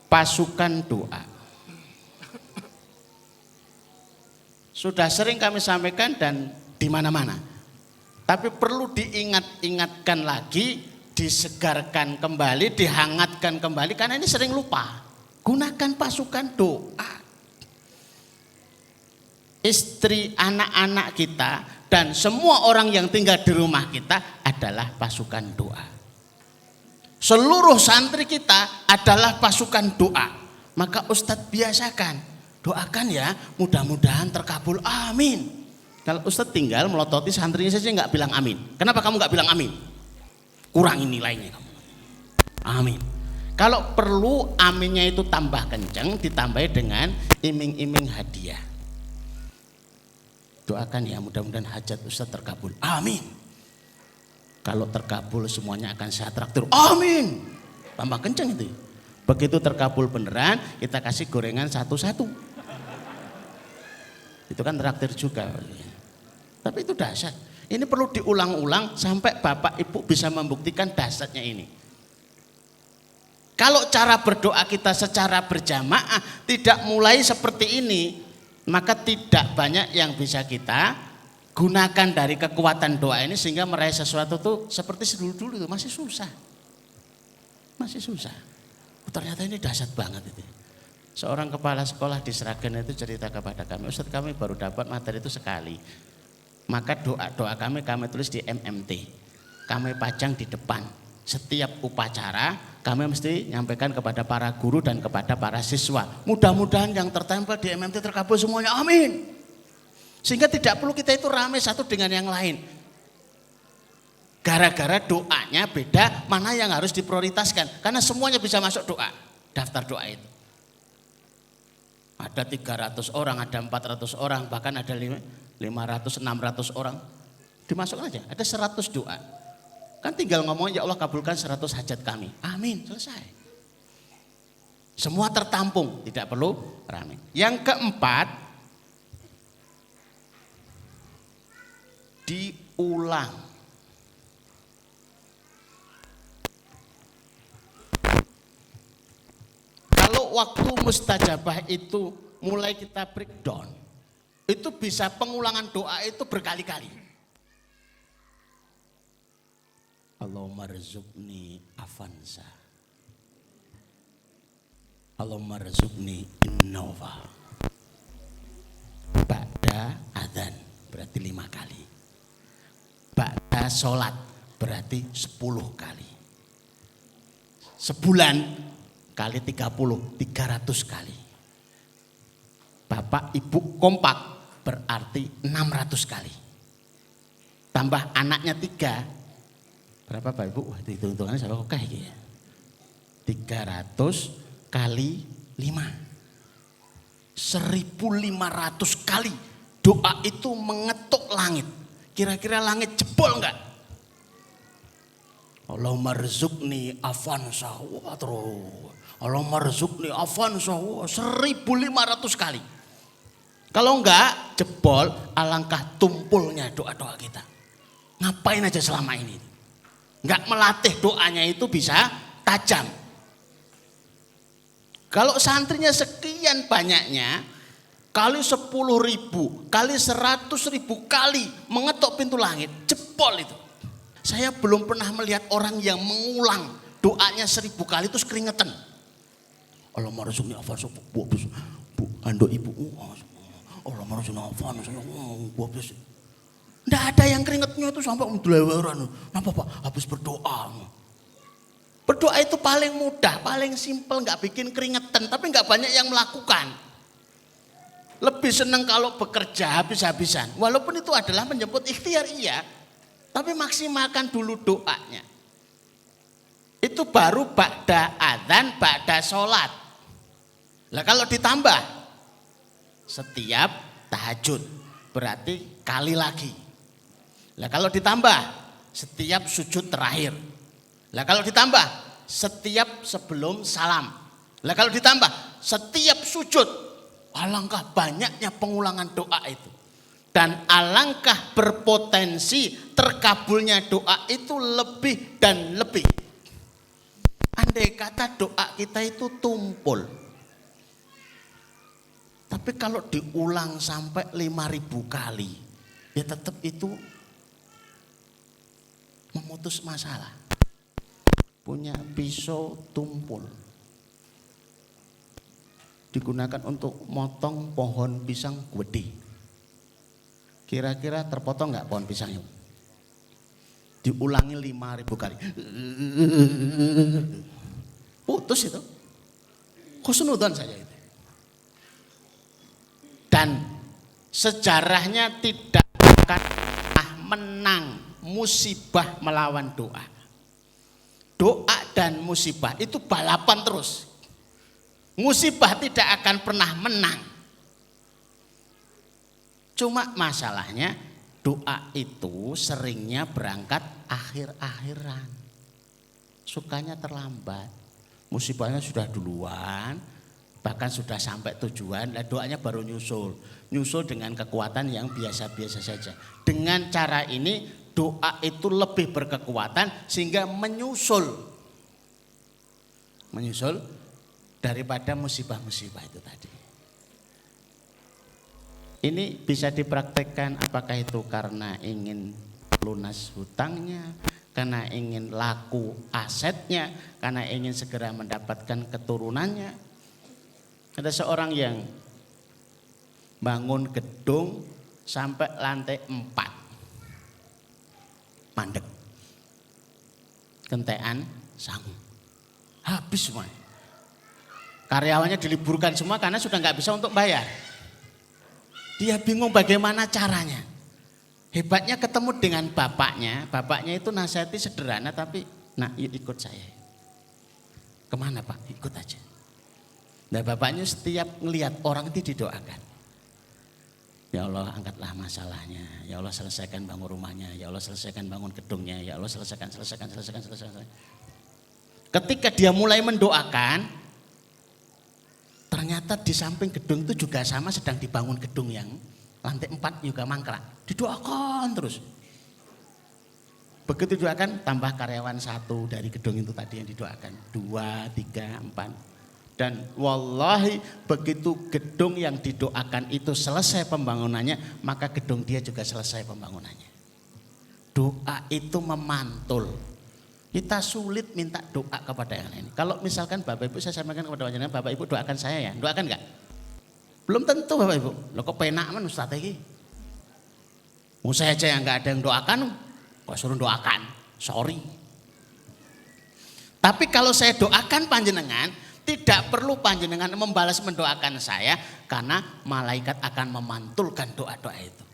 pasukan doa. Sudah sering kami sampaikan dan di mana-mana. Tapi perlu diingat-ingatkan lagi, disegarkan kembali, dihangatkan kembali karena ini sering lupa. Gunakan pasukan doa. Istri, anak-anak kita dan semua orang yang tinggal di rumah kita adalah pasukan doa. Seluruh santri kita adalah pasukan doa. Maka Ustadz biasakan, doakan ya, mudah-mudahan terkabul, amin. Kalau Ustadz tinggal melototi santrinya saja nggak bilang amin. Kenapa kamu nggak bilang amin? Kurangin nilainya kamu. Amin. Kalau perlu aminnya itu tambah kencang, ditambahi dengan iming-iming hadiah. Doakan ya, mudah-mudahan hajat Ustadz terkabul, amin. Kalau terkabul semuanya akan saya traktir, amin. Tambah kencang itu. Begitu terkabul beneran, kita kasih gorengan satu-satu. Itu kan traktir juga. Tapi itu dahsyat. Ini perlu diulang-ulang sampai Bapak Ibu bisa membuktikan dahsyatnya ini. Kalau cara berdoa kita secara berjamaah tidak mulai seperti ini, maka tidak banyak yang bisa kita gunakan dari kekuatan doa ini sehingga meraih sesuatu tuh seperti dulu-dulu itu masih susah. Masih susah. Ternyata ini dahsyat banget itu. Seorang kepala sekolah di Sragen itu cerita kepada kami, Ustadz kami baru dapat materi itu sekali. Maka doa kami tulis di MMT. Kami pajang di depan. Setiap upacara kami mesti nyampaikan kepada para guru dan kepada para siswa. Mudah-mudahan yang tertempel di MMT terkabul semuanya, amin. Sehingga tidak perlu kita itu ramai satu dengan yang lain. Gara-gara doanya beda, mana yang harus diprioritaskan. Karena semuanya bisa masuk doa, daftar doa itu. Ada 300 orang, ada 400 orang, bahkan ada 500, 600 orang. Dimasukkan aja, ada 100 doa. Kan tinggal ngomong, ya Allah kabulkan 100 hajat kami. Amin, selesai. Semua tertampung, tidak perlu ramai. Yang keempat, diulang. Kalau waktu mustajabah itu mulai kita breakdown, itu bisa pengulangan doa itu berkali-kali. Allahumma rizukni afansa, Allahumma rizukni innova. Ba'da adzan berarti 5 kali. Ba'da sholat berarti 10 kali. Sebulan kali 30, 300 kali. Bapak ibu kompak berarti 600 kali. Tambah anaknya 3. Berapa Pak Ibu? Wah, hitung-hitungannya saya oke ya. 300 kali 5. 1.500 kali doa itu mengetuk langit. Kira-kira langit jebol enggak? Allahumma rizukni afansa. Wah terus. Allahumma rizukni afansa. 1.500 kali. Kalau enggak jebol, alangkah tumpulnya doa-doa kita. Ngapain aja selama ini? Enggak melatih doanya itu bisa tajam. Kalau santrinya sekian banyaknya, kali 10.000, kali 100.000 kali mengetok pintu langit, jebol itu. Saya belum pernah melihat orang yang mengulang doanya 1000 kali terus keringetan. Allah marzuqni afan bu ando ibu. Allah marzuqni afan bu. Nggak ada yang keringetnya itu sampai mendeleweran. Kenapa Pak? Habis berdoa. Berdoa itu paling mudah, paling simpel, nggak bikin keringetan, tapi nggak banyak yang melakukan. Lebih senang kalau bekerja habis-habisan. Walaupun itu adalah menjemput ikhtiar iya, tapi maksimalkan dulu doanya. Itu baru ba'da adzan, ba'da sholat. Lah kalau ditambah setiap tahajud berarti kali lagi. Lah kalau ditambah setiap sujud terakhir. Lah kalau ditambah setiap sebelum salam. Lah kalau ditambah setiap sujud. Alangkah banyaknya pengulangan doa itu. Dan alangkah berpotensi terkabulnya doa itu lebih dan lebih. Andai kata doa kita itu tumpul. Tapi kalau diulang sampai 5.000 kali. Ya tetap itu memutus masalah. Punya pisau tumpul. Digunakan untuk motong pohon pisang gede. Kira-kira terpotong nggak pohon pisangnya? Diulangi 5.000 kali. Putus itu. Husnudzon saja itu. Dan sejarahnya tidak akan menang musibah melawan doa. Doa dan musibah itu balapan terus. Musibah tidak akan pernah menang. Cuma masalahnya doa itu seringnya berangkat akhir-akhiran. Sukanya terlambat. Musibahnya sudah duluan, bahkan sudah sampai tujuan, dan doanya baru nyusul. Nyusul dengan kekuatan yang biasa-biasa saja. Dengan cara ini doa itu lebih berkekuatan sehingga menyusul daripada musibah-musibah itu tadi. Ini bisa dipraktekkan apakah itu karena ingin lunas hutangnya, karena ingin laku asetnya, karena ingin segera mendapatkan keturunannya. Ada seorang yang bangun gedung sampai lantai 4. Mandek. Kentean sangu. Habis semua. Karyawannya diliburkan semua karena sudah nggak bisa untuk bayar. Dia bingung bagaimana caranya. Hebatnya ketemu dengan bapaknya. Bapaknya itu nasihati sederhana tapi, nak yuk ikut saya. Kemana Pak? Ikut aja. Nah bapaknya setiap ngelihat orang itu didoakan. Ya Allah angkatlah masalahnya. Ya Allah selesaikan bangun rumahnya. Ya Allah selesaikan bangun gedungnya. Ya Allah selesaikan. Ketika dia mulai mendoakan, ternyata di samping gedung itu juga sama sedang dibangun gedung yang lantai 4 juga mangkrak. Didoakan terus. Begitu didoakan tambah karyawan 1 dari gedung itu tadi yang didoakan. 2, 3, 4. Dan wallahi begitu gedung yang didoakan itu selesai pembangunannya, maka gedung dia juga selesai pembangunannya. Doa itu memantul. Kita sulit minta doa kepada yang lain. Kalau misalkan Bapak Ibu saya sampaikan kepada panjenengan, Bapak Ibu doakan saya ya, doakan enggak? Belum tentu Bapak Ibu. Loh kok penak men Ustaz iki? Mau saya aja yang enggak ada yang doakan, kok suruh doakan. Sorry. Tapi kalau saya doakan panjenengan, tidak perlu panjenengan membalas mendoakan saya karena malaikat akan memantulkan doa-doa itu.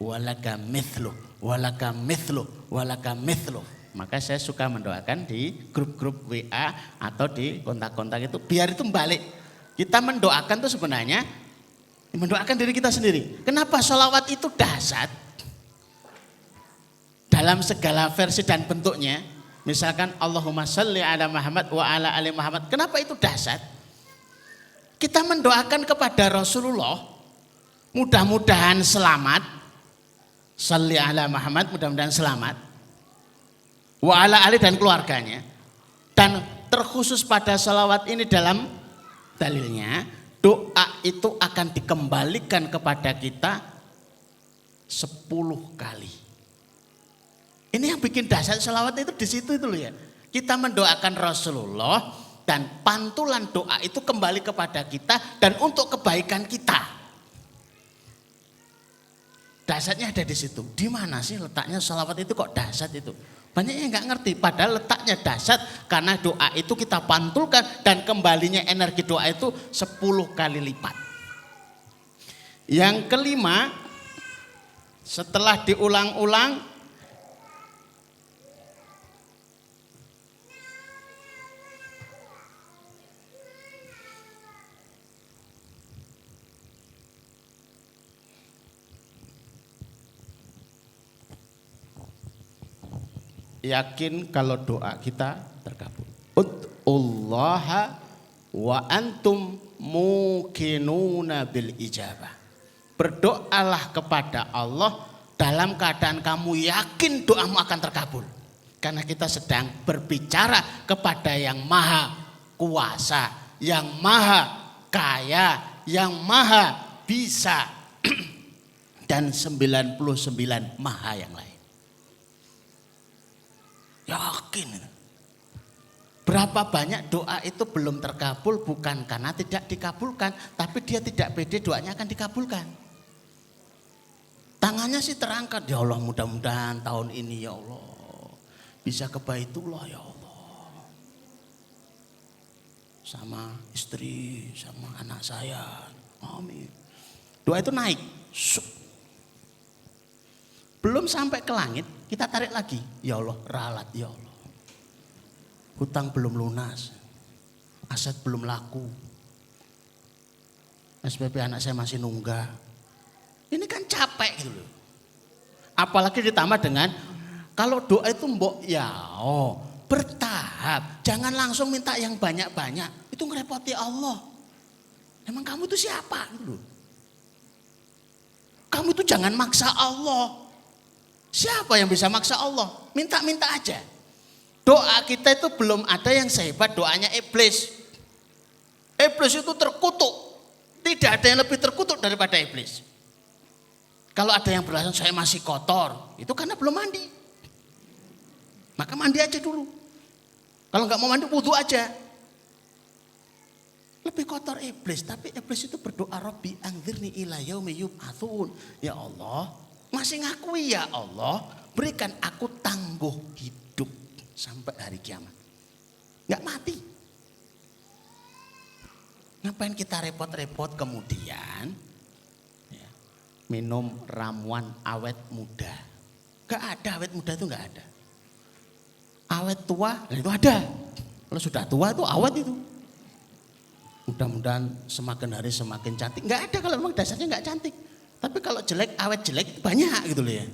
Walaka mithlu, walaka mithlu, walaka mithlu. Maka saya suka mendoakan di grup-grup WA atau di kontak-kontak itu biar itu balik. Kita mendoakan itu sebenarnya mendoakan diri kita sendiri. Kenapa sholawat itu dahsyat? Dalam segala versi dan bentuknya. Misalkan Allahumma sholli ala Muhammad wa ala ali Muhammad. Kenapa itu dahsyat? Kita mendoakan kepada Rasulullah mudah-mudahan selamat. Sholli ala Muhammad mudah-mudahan selamat. Wa ala ali dan keluarganya. Dan terkhusus pada salawat ini dalam dalilnya, doa itu akan dikembalikan kepada kita 10 kali. Ini yang bikin dahsyat salawat itu di situ itu loh ya. Kita mendoakan Rasulullah dan pantulan doa itu kembali kepada kita dan untuk kebaikan kita. Dahsyatnya ada di situ. Di mana sih letaknya salawat itu kok dahsyat itu? Banyak yang nggak ngerti. Padahal letaknya dahsyat karena doa itu kita pantulkan dan kembalinya energi doa itu 10 kali lipat. Yang kelima, setelah diulang-ulang, yakin kalau doa kita terkabul. Ud'ullaha wa antum muqinuna bil ijabah. Berdoalah kepada Allah dalam keadaan kamu yakin doamu akan terkabul. Karena kita sedang berbicara kepada yang maha kuasa, yang maha kaya, yang maha bisa dan 99 maha yang lain. Yakin. Berapa banyak doa itu belum terkabul bukan karena tidak dikabulkan, tapi dia tidak pede doanya akan dikabulkan. Tangannya sih terangkat, ya Allah mudah-mudahan tahun ini ya Allah bisa ke Baitullah ya Allah. Sama istri, sama anak saya. Amin. Doa itu naik. Belum sampai ke langit, kita tarik lagi. Ya Allah, ralat ya Allah. Hutang belum lunas. Aset belum laku. SPP anak saya masih nunggak. Ini kan capek gitu loh. Apalagi ditambah dengan kalau doa itu mbok ya bertahap. Jangan langsung minta yang banyak-banyak. Itu ngerepoti Allah. Emang kamu itu siapa gitu loh. Kamu itu jangan maksa Allah. Siapa yang bisa maksa Allah? Minta-minta aja. Doa kita itu belum ada yang sehebat doanya iblis. Iblis itu terkutuk. Tidak ada yang lebih terkutuk daripada iblis. Kalau ada yang beralasan saya masih kotor, itu karena belum mandi. Maka mandi aja dulu. Kalau nggak mau mandi, wudu aja. Lebih kotor iblis, tapi iblis itu berdoa Rabbi anzirni ila yaumi yub'atsun. Ya Allah, masih ngakui ya Allah, berikan aku tangguh hidup sampai hari kiamat. Nggak mati. Ngapain kita repot-repot kemudian ya, minum ramuan awet muda. Nggak ada awet muda itu nggak ada. Awet tua itu ada. Kalau sudah tua itu awet itu. Mudah-mudahan semakin hari semakin cantik. Nggak ada kalau memang dasarnya nggak cantik. Tapi kalau jelek, awet jelek banyak gitu loh ya.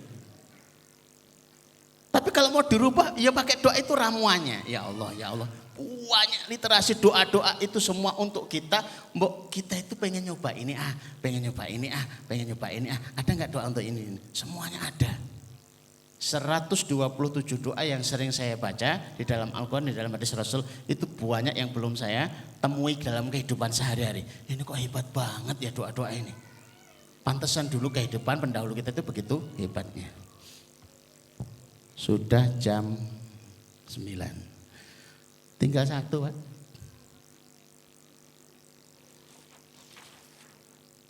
Tapi kalau mau dirubah, ya pakai doa itu ramuannya. Ya Allah, ya Allah. Banyak literasi doa-doa itu semua untuk kita. Mbok kita itu pengen nyoba ini pengen nyoba ini pengen nyoba ini Ada nggak doa untuk ini? Semuanya ada. 127 doa yang sering saya baca di dalam Al-Quran, di dalam hadis Rasul, itu banyak yang belum saya temui dalam kehidupan sehari-hari. Ini kok hebat banget ya doa-doa ini. Pantesan dulu kehidupan pendahulu kita itu begitu hebatnya. Sudah jam 9. Tinggal satu, Pak.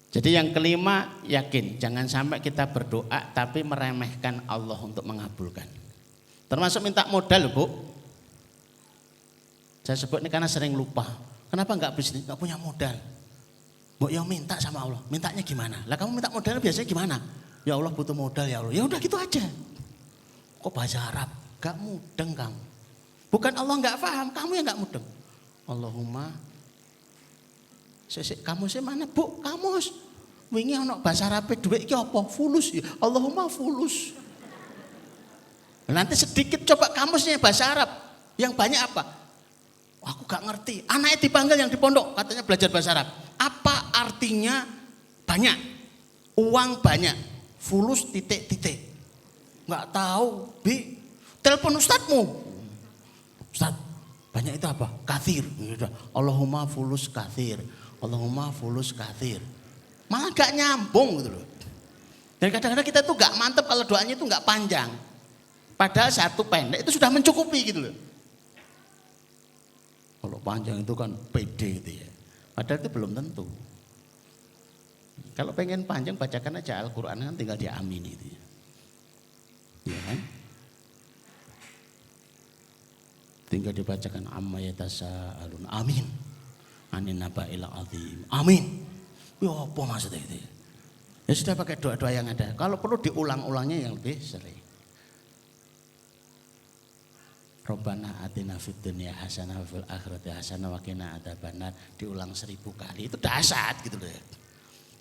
Jadi yang kelima, yakin. Jangan sampai kita berdoa tapi meremehkan Allah untuk mengabulkan. Termasuk minta modal loh, Bu. Saya sebut ini karena sering lupa. Kenapa enggak bisnis, enggak punya modal? Mbok yang minta sama Allah, mintanya gimana? Lah kamu minta modal biasanya gimana? Ya Allah butuh modal ya Allah. Ya udah gitu aja. Kok bahasa Arab? Gak mudeng kamu. Bukan Allah gak paham, kamu yang gak mudeng. Allahumma. Kamu sih mana Bu? Kamus. Wingi ana bahasa Arab dhuwit iki apa? Fulus ya. Allahumma fulus. Nanti sedikit coba kamusnya bahasa Arab. Yang banyak apa? Aku gak ngerti. Anaknya dipanggil yang di pondok, katanya belajar bahasa Arab. Apa artinya banyak? Uang banyak. Fulus titik-titik. Nggak tahu, Bi. Telepon ustadzmu. Ustadz, Banyak itu apa? Kathir. Allahumma fulus kathir. Allahumma fulus kathir. Malah gak nyambung gitu loh. Dan kadang-kadang kita tuh gak mantep kalau doanya itu gak panjang. Padahal satu pendek itu sudah mencukupi gitu loh. Kalau panjang itu kan pede gitu ya. Padahal itu belum tentu. Kalau pengen panjang bacakan aja Al-Quran kan tinggal diamini gitu ya. Iya kan? Tinggal dibacakan amma yatasaalun. Amin. Anin naba'il azim. Amin. Ya apa maksudnya itu ya? Ya sudah pakai doa-doa yang ada. Kalau perlu diulang-ulangnya yang lebih sering. Rabbana atina fid dunya hasanah wa fil akhirati hasanah wa qina adzabannar, diulang 1000 kali. Itu dahsyat gitu loh ya.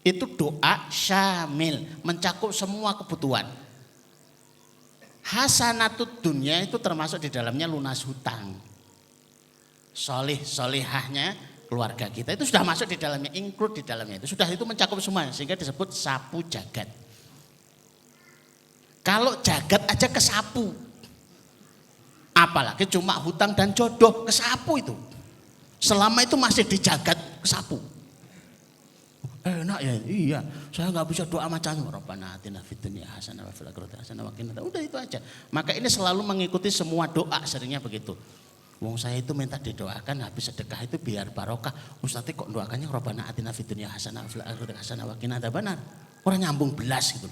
Itu doa syamil, mencakup semua kebutuhan. Hasanatud dunya itu termasuk di dalamnya lunas hutang. Solihahnya keluarga kita itu sudah masuk di dalamnya, include di dalamnya itu. Sudah itu mencakup semua sehingga disebut sapu jagat. Kalau jagat aja kesapu. Apalagi cuma hutang dan jodoh kesapu itu. Selama itu masih dijagat kesapu. Enak ya, iya. Saya nggak bisa doa macam Rabbana atina fid dunya hasanah wa fil akhirati hasanah wa qina. Udah itu aja. Maka ini selalu mengikuti semua doa, seringnya begitu. Wong saya itu minta didoakan habis sedekah itu biar barokah. Ustaz kok doakannya Rabbana atina fid dunya hasanah wa fil akhirati hasanah wa qina adzabannar. Orang nyambung belas gitu.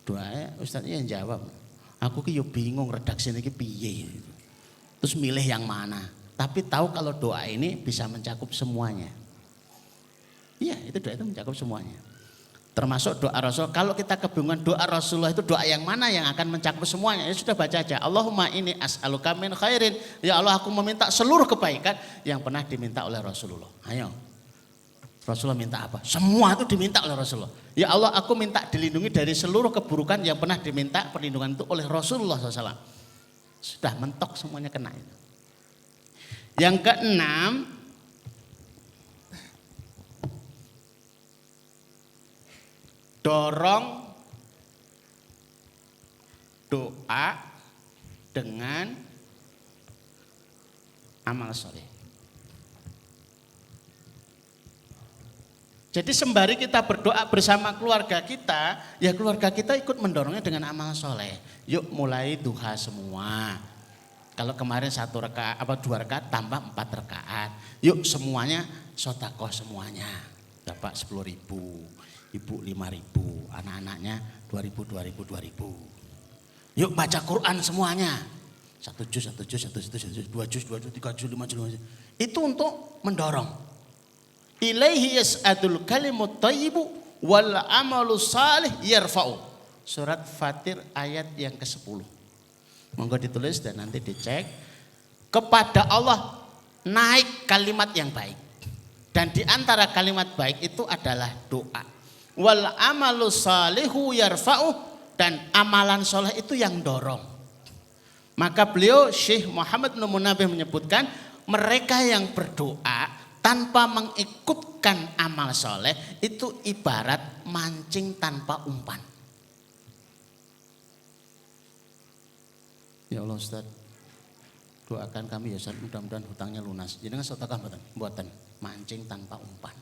Doanya Ustaznya yang jawab. Aku ki yo bingung redaksine iki piye gitu. Terus milih yang mana. Tapi tahu kalau doa ini bisa mencakup semuanya. Iya, itu doa itu mencakup semuanya. Termasuk doa Rasul. Kalau kita kebingungan doa Rasulullah itu doa yang mana yang akan mencakup semuanya, ya sudah baca aja. Allahumma inni as'aluka min khairin. Ya Allah, aku meminta seluruh kebaikan yang pernah diminta oleh Rasulullah. Ayo. Rasulullah minta apa? Semua itu diminta oleh Rasulullah. Ya Allah, aku minta dilindungi dari seluruh keburukan yang pernah diminta perlindungan itu oleh Rasulullah SAW. Sudah mentok semuanya kena itu. Yang keenam, dorong doa dengan amal soleh. Jadi sembari kita berdoa bersama keluarga kita, ya keluarga kita ikut mendorongnya dengan amal soleh. Yuk mulai duha semua. Kalau kemarin 1 rakaat, 2 rakaat tambah 4 rakaat. Yuk semuanya sodakoh semuanya. Bapak 10.000, ibu 5.000, anak-anaknya 2.000. Yuk baca Quran semuanya. 1 juz, 2 juz, 3 juz, 5 juz. Itu untuk mendorong. Ilaihi yas'adul kalimut thayyibu wal amalu salih yarfa'u. Surat Fatir ayat yang ke-10. Monggo ditulis dan nanti dicek. Kepada Allah naik kalimat yang baik. Dan di antara kalimat baik itu adalah doa. Wal amalu salihu yarfa'u, dan amalan soleh itu yang dorong. Maka beliau Syekh Muhammad bin Munabih menyebutkan mereka yang berdoa tanpa mengikutkan amal soleh itu ibarat mancing tanpa umpan. Ya Allah Ustaz, doakan kami ya Ustaz, mudah-mudahan hutangnya lunas. Jenengan sedekah mboten, mancing tanpa umpan.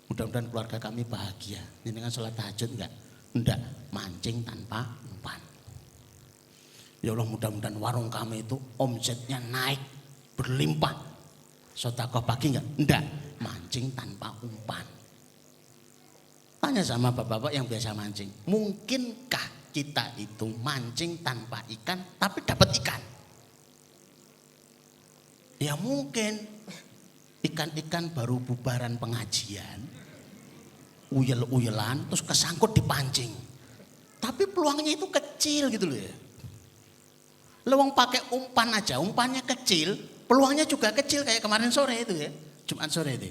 Mudah-mudahan keluarga kami bahagia. Jenengan sholat tahajud enggak, mancing tanpa umpan. Ya Allah, mudah-mudahan warung kami itu omsetnya naik berlimpah. Sedekah pagi enggak, mancing tanpa umpan. Tanya sama bapak-bapak yang biasa mancing, mungkinkah kita itu mancing tanpa ikan tapi dapat ikan? Ya mungkin. Ikan-ikan baru bubaran pengajian, uyel-uyelan, terus kesangkut dipancing. Tapi peluangnya itu kecil gitu loh ya. Lewang pakai umpan aja, umpannya kecil, peluangnya juga kecil kayak kemarin sore itu ya, Jumat sore itu.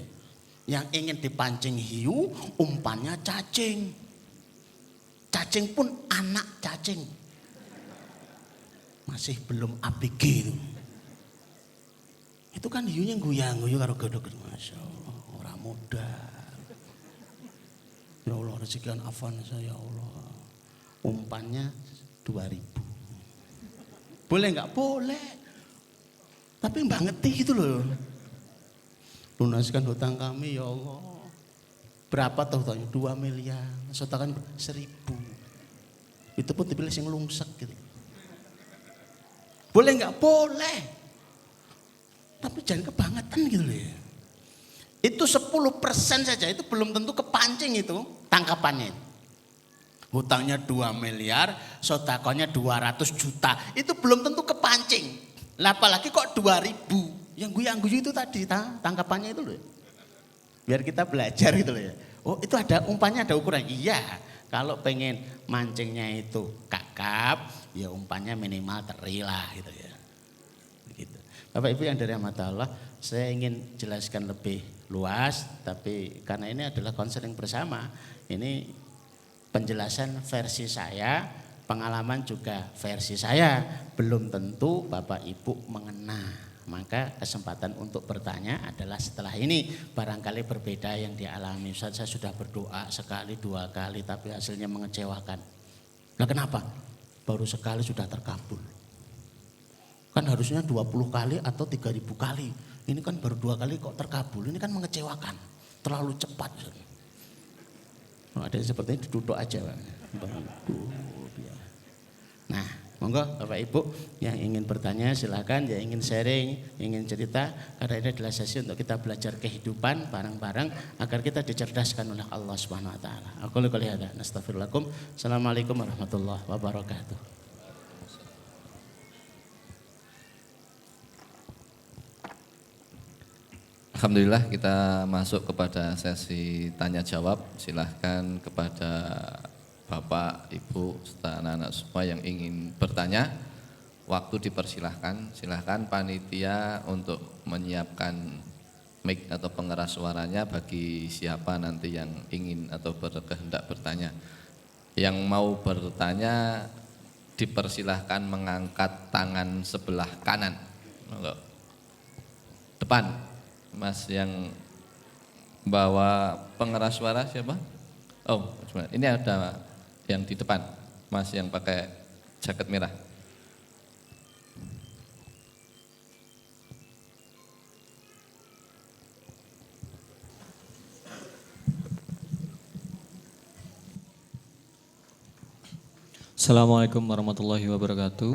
Yang ingin dipancing hiu, umpannya cacing. Cacing pun anak cacing. Masih belum ABG itu. Itu kan hiunya guyang-guyang karo godhog. Masya Allah, orang muda. Ya Allah, rezekian Afan saya ya Allah. Umpannya 2.000. Boleh nggak? Boleh. Tapi mbak ngerti gitu loh. Lunaskan hutang kami ya Allah. Berapa tahu hutangnya? 2 miliar. Sotakan 1.000. Itu pun dipilih yang lungsek gitu. Boleh nggak? Boleh. Tapi jangan kebangetan gitu loh ya. Itu 10% saja, itu belum tentu kepancing itu tangkapannya. Hutangnya 2 miliar, sodakonya 200 juta. Itu belum tentu kepancing. Lah apalagi kok 2.000. Yang guyu itu tadi tangkapannya itu loh. Biar kita belajar gitu loh ya. Oh itu ada umpannya, ada ukuran. Iya, kalau pengen mancingnya itu kakap, ya umpannya minimal teri lah gitu ya. Begitu. Bapak Ibu yang dirahmati Allah, saya ingin jelaskan lebih luas, tapi karena ini adalah konseling bersama. Ini penjelasan versi saya, pengalaman juga versi saya. Belum tentu Bapak Ibu mengena. Maka kesempatan untuk bertanya adalah setelah ini. Barangkali berbeda yang dialami. Ustaz, saya sudah berdoa sekali 2 kali tapi hasilnya mengecewakan. Nah kenapa? Baru sekali sudah terkabul. Kan harusnya 20 kali atau 3.000 kali. Ini kan baru 2 kali kok terkabul. Ini kan mengecewakan. Terlalu cepat. Oh, ada yang seperti ini duduk aja. Nah, monggo Bapak Ibu yang ingin bertanya silakan, yang ingin sharing, ingin cerita, karena ini adalah sesi untuk kita belajar kehidupan bareng-bareng agar kita dicerdaskan oleh Allah Subhanahu wa taala. Aku qouli hadza, nastaghfirullakum. Assalamualaikum warahmatullahi wabarakatuh. Alhamdulillah kita masuk kepada sesi tanya jawab. Silahkan kepada Bapak, Ibu, serta anak-anak semua yang ingin bertanya, waktu dipersilahkan. Silahkan panitia untuk menyiapkan mic atau pengeras suaranya bagi siapa nanti yang ingin atau berkehendak bertanya. Yang mau bertanya dipersilahkan mengangkat tangan sebelah kanan. Depan, Mas yang bawa pengeras suara siapa? Oh, ini ada yang di depan, Mas yang pakai jaket merah. Assalamualaikum warahmatullahi wabarakatuh.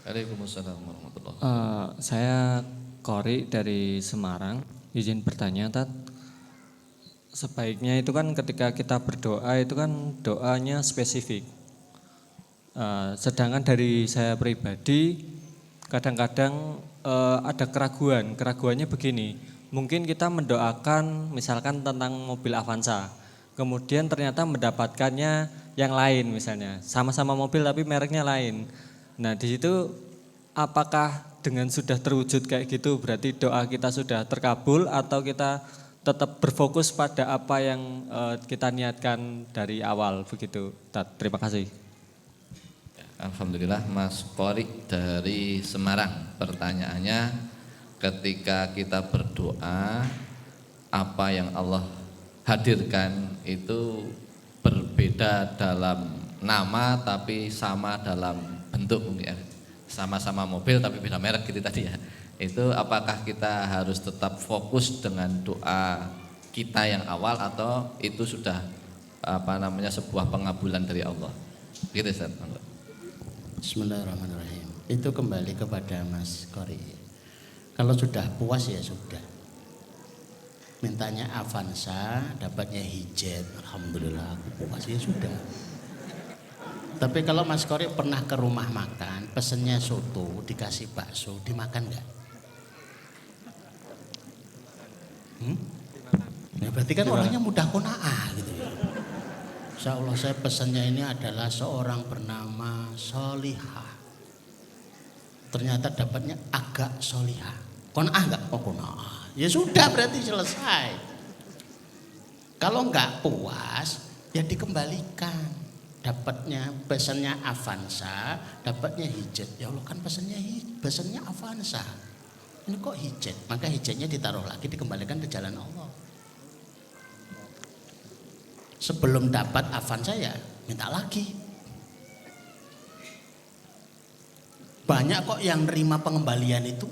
Waalaikumsalam warahmatullahi Saya Kori dari Semarang. Izin bertanya, Tat. Sebaiknya itu kan ketika kita berdoa itu kan doanya spesifik. Sedangkan dari saya pribadi kadang-kadang ada keraguan. Keraguannya begini, mungkin kita mendoakan misalkan tentang mobil Avanza, kemudian ternyata mendapatkannya yang lain misalnya, sama-sama mobil tapi mereknya lain. Nah di situ apakah dengan sudah terwujud kayak gitu berarti doa kita sudah terkabul atau kita tetap berfokus pada apa yang kita niatkan dari awal begitu. Terima kasih. Alhamdulillah, Mas Kori dari Semarang. Pertanyaannya, ketika kita berdoa, apa yang Allah hadirkan itu berbeda dalam nama tapi sama dalam bentuk mungkin ya. Sama-sama mobil tapi beda merek gitu tadi ya. Itu apakah kita harus tetap fokus dengan doa kita yang awal atau itu sudah sebuah pengabulan dari Allah? Gitu Ustaz. Bismillahirrahmanirrahim. Itu kembali kepada Mas Kori. Kalau sudah puas ya sudah. Mintanya Avanza, dapatnya hijab. Alhamdulillah aku puas ya sudah. Tapi kalau Mas Kori pernah ke rumah makan, pesennya soto, dikasih bakso, dimakan enggak? Ya berarti kan orangnya mudah qanaah gitu ya. Insya Allah saya pesannya ini adalah seorang bernama Solihah. Ternyata dapatnya agak solihah. Qanaah enggak? Oh qanaah. Ya sudah berarti selesai. Kalau enggak puas ya dikembalikan. Dapatnya pesannya Avanza, dapatnya hijab. Ya Allah kan pesannya Avanza. Ini kok hijab? Maka hijabnya ditaruh lagi, dikembalikan ke jalan Allah. Sebelum dapat Avanza ya minta lagi. Banyak kok yang nerima pengembalian itu.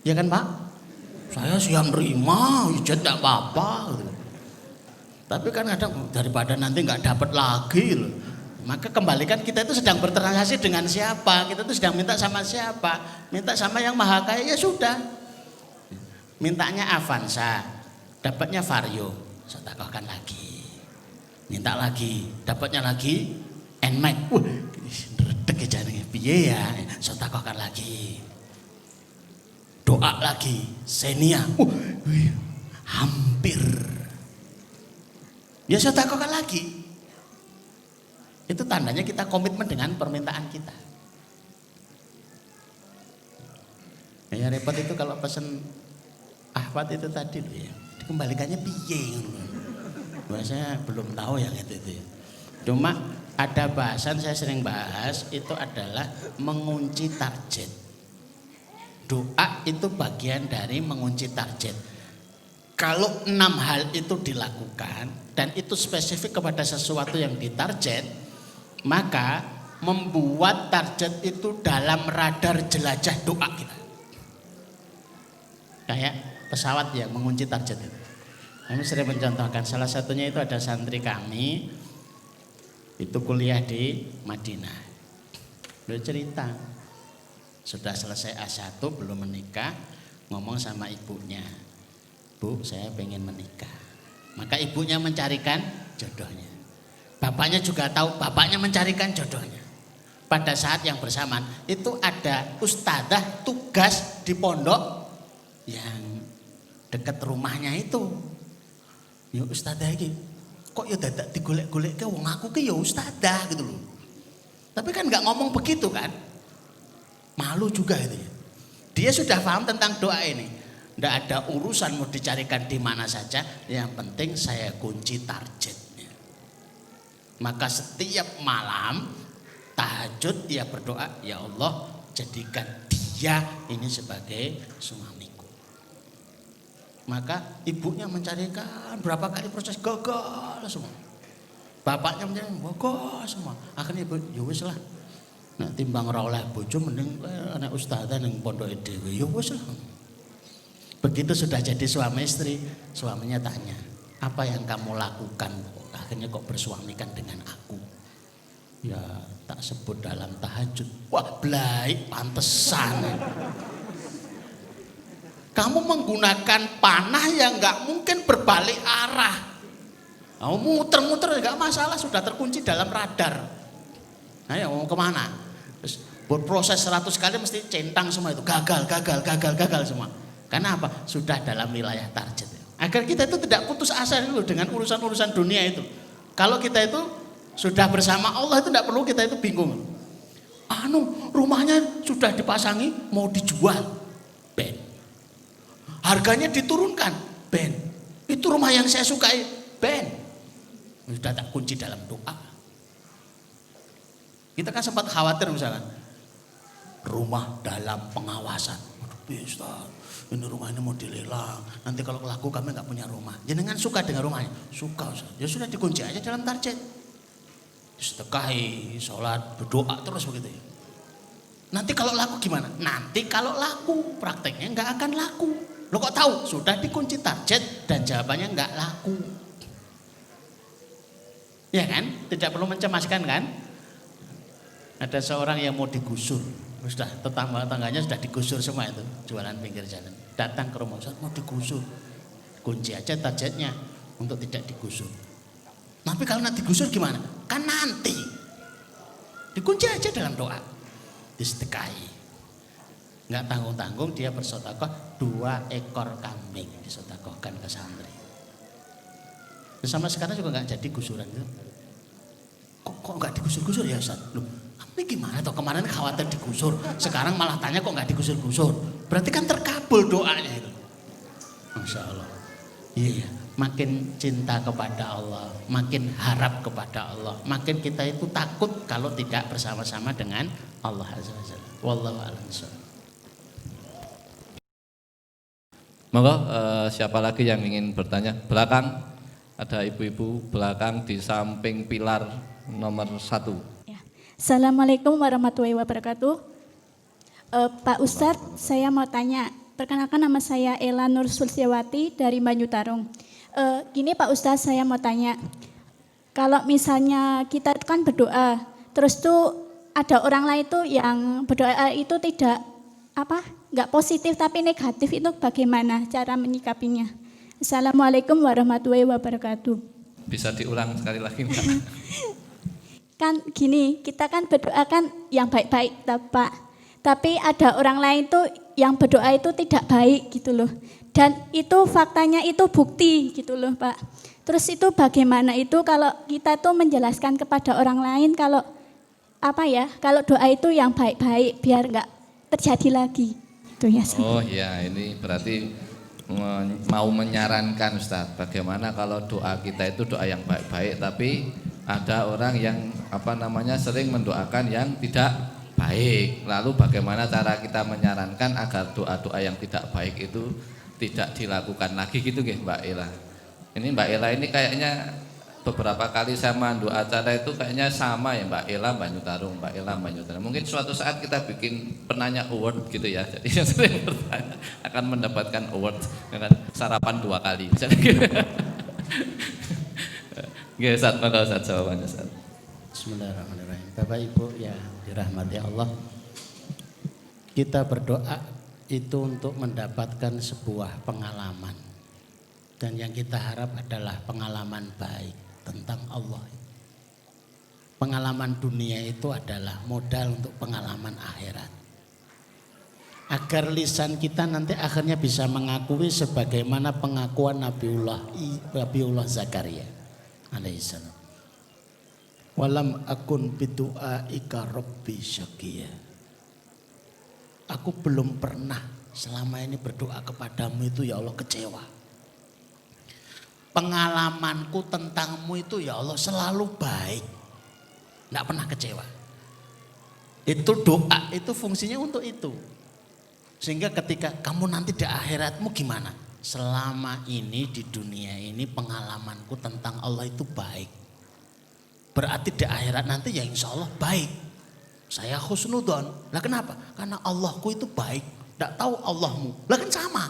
Ya kan Pak? Saya sih yang nerima, ijat enggak apa-apa gitu. Tapi kan kadang daripada nanti nggak dapat lagi loh. Maka kembalikan kita itu sedang bertransaksi dengan siapa, kita itu sedang minta sama siapa. Minta sama yang maha kaya ya sudah. Mintanya Avanza, dapatnya Vario, sedekahkan lagi. Minta lagi, dapatnya lagi Nmax. Redeg jane piye ya, sedekahkan lagi. Doa lagi, Xenia. Hampir. Ya sedekahkan lagi. Itu tandanya kita komitmen dengan permintaan kita. Ya repot itu kalau pesen ahwat itu tadi loh ya. Dikembalikannya piye ngono. Saya belum tahu yang itu ya. Cuma ada bahasan saya sering bahas itu adalah mengunci target. Doa itu bagian dari mengunci target. Kalau 6 hal itu dilakukan dan itu spesifik kepada sesuatu yang ditarget, maka membuat target itu dalam radar jelajah doa kita. Kayak pesawat yang mengunci target itu. Kami sering mencontohkan, salah satunya itu ada santri kami itu kuliah di Madinah. Beliau cerita sudah selesai A1 belum menikah, ngomong sama ibunya, Bu saya pengen menikah. Maka ibunya mencarikan jodohnya. Bapaknya juga tahu, bapaknya mencarikan jodohnya. Pada saat yang bersamaan itu ada ustadzah tugas di pondok yang dekat rumahnya itu. Ya ustadzah iki kok ya dadak digolek-golek ke wong aku ke ya ustadzah gitu loh. Tapi kan nggak ngomong begitu kan. Malu juga itu ya. Dia sudah paham tentang doa ini. Nggak ada urusan mau dicarikan di mana saja, yang penting saya kunci targetnya. Maka setiap malam tahajud dia berdoa, ya Allah jadikan dia ini sebagai suamiku. Maka ibunya mencarikan berapa kali proses, gagal semua. Bapaknya mencari gagal semua. Akhirnya ibu, ya wis lah. Nek timbang ora oleh bojo mending anak ustadzah ning pondoke dhewe, ya wis lah. Begitu sudah jadi suami istri, suaminya tanya, apa yang kamu lakukan? Akhirnya kok bersuamikan dengan aku? Ya tak sebut dalam tahajud. Wah blai, pantesan. Kamu menggunakan panah yang gak mungkin berbalik arah. Kamu muter-muter gak masalah, sudah terkunci dalam radar. Ayo mau kemana? Terus berproses 100 kali mesti centang semua itu, gagal semua. Karena apa? Sudah dalam wilayah target. Agar kita itu tidak putus asa dulu dengan urusan-urusan dunia itu. Kalau kita itu sudah bersama Allah itu tidak perlu kita itu bingung. Rumahnya sudah dipasangi mau dijual. Ben. Harganya diturunkan. Ben. Itu rumah yang saya sukai. Ben. Sudah tak kunci dalam doa. Kita kan sempat khawatir misalkan. Rumah dalam pengawasan. Ustaz, ini rumah ini mau dilelang. Nanti kalau laku kami nggak punya rumah. Jenengan suka dengan rumahnya? Suka. Ya sudah dikunci aja dalam target. Sedekahi, sholat, berdoa terus begitu ya. Nanti kalau laku gimana? Nanti kalau laku prakteknya nggak akan laku. Lo kok tahu? Sudah dikunci target dan jawabannya nggak laku. Ya kan? Tidak perlu mencemaskan kan? Ada seorang yang mau digusur. Sudah tetangga-tangganya sudah digusur semua itu, jualan pinggir jalan. Datang ke rumah, Ustaz mau digusur. Kunci aja targetnya untuk tidak digusur. Tapi kalau nanti digusur gimana? Kan nanti. Dikunci aja dalam doa. Disedekahi. Enggak tanggung-tanggung dia bersedekah 2 ekor kambing disedekahkan ke santri. Sama sekarang juga enggak jadi gusuran itu. Kok enggak digusur-gusur ya Ustaz? Loh, ini gimana toh kemarin khawatir digusur, sekarang malah tanya kok nggak digusur-gusur. Berarti kan terkabul doanya itu. Masya Allah. Iya, makin cinta kepada Allah, makin harap kepada Allah, makin kita itu takut kalau tidak bersama-sama dengan Allah Azza wa Jalla. Wallahu a'lam bishawab. Monggo siapa lagi yang ingin bertanya? Belakang ada ibu-ibu belakang di samping pilar nomor 1. Assalamualaikum warahmatullahi wabarakatuh. Pak Ustadz, saya mau tanya. Perkenalkan, nama saya Ela Nur Sulsiawati dari Banyutarung. Gini Pak Ustadz, saya mau tanya. Kalau misalnya kita kan berdoa, terus tuh ada orang lain tuh yang berdoa itu nggak positif tapi negatif, itu bagaimana cara menyikapinya? Assalamualaikum warahmatullahi wabarakatuh. Bisa diulang sekali lagi Mbak? Kan gini, kita kan berdoa kan yang baik-baik Pak. Tapi ada orang lain tuh yang berdoa itu tidak baik gitu loh. Dan itu faktanya itu bukti gitu loh Pak. Terus itu bagaimana itu kalau kita tuh menjelaskan kepada orang lain kalau kalau doa itu yang baik-baik biar nggak terjadi lagi. Itu ya. Oh ya, ini berarti mau menyarankan Ustadz, bagaimana kalau doa kita itu doa yang baik-baik, tapi ada orang yang sering mendoakan yang tidak baik. Lalu bagaimana cara kita menyarankan agar doa-doa yang tidak baik itu tidak dilakukan lagi gitu nggih Mbak Ela. Ini Mbak Ela ini kayaknya beberapa kali saya mandu acara itu kayaknya sama ya, Mbak Ela Banyutarung, Mbak Ela Banyutarung. Mungkin suatu saat kita bikin penanya award gitu ya. Jadi yang sering bertanya akan mendapatkan award dengan sarapan 2 kali. Nggih, Ustaz, monggo Ustaz jawabannya Ustaz. Bismillahirrahmanirrahim. Bapak Ibu yang dirahmati Allah, kita berdoa itu untuk mendapatkan sebuah pengalaman, dan yang kita harap adalah pengalaman baik tentang Allah. Pengalaman dunia itu adalah modal untuk pengalaman akhirat, agar lisan kita nanti akhirnya bisa mengakui sebagaimana pengakuan Nabiullah Zakaria alaihissalam. Walam akun bidu'aika rabbi syaqiya. Aku belum pernah selama ini berdoa kepadamu itu ya Allah kecewa. Pengalamanku tentangmu itu ya Allah selalu baik, tidak pernah kecewa. Itu doa, itu fungsinya untuk itu. Sehingga ketika kamu nanti di akhiratmu gimana? Selama ini di dunia ini pengalamanku tentang Allah itu baik. Berarti di akhirat nanti ya insya Allah baik. Saya husnudon. Lah kenapa? Karena Allahku itu baik. Tidak tahu Allahmu. Lah kan sama.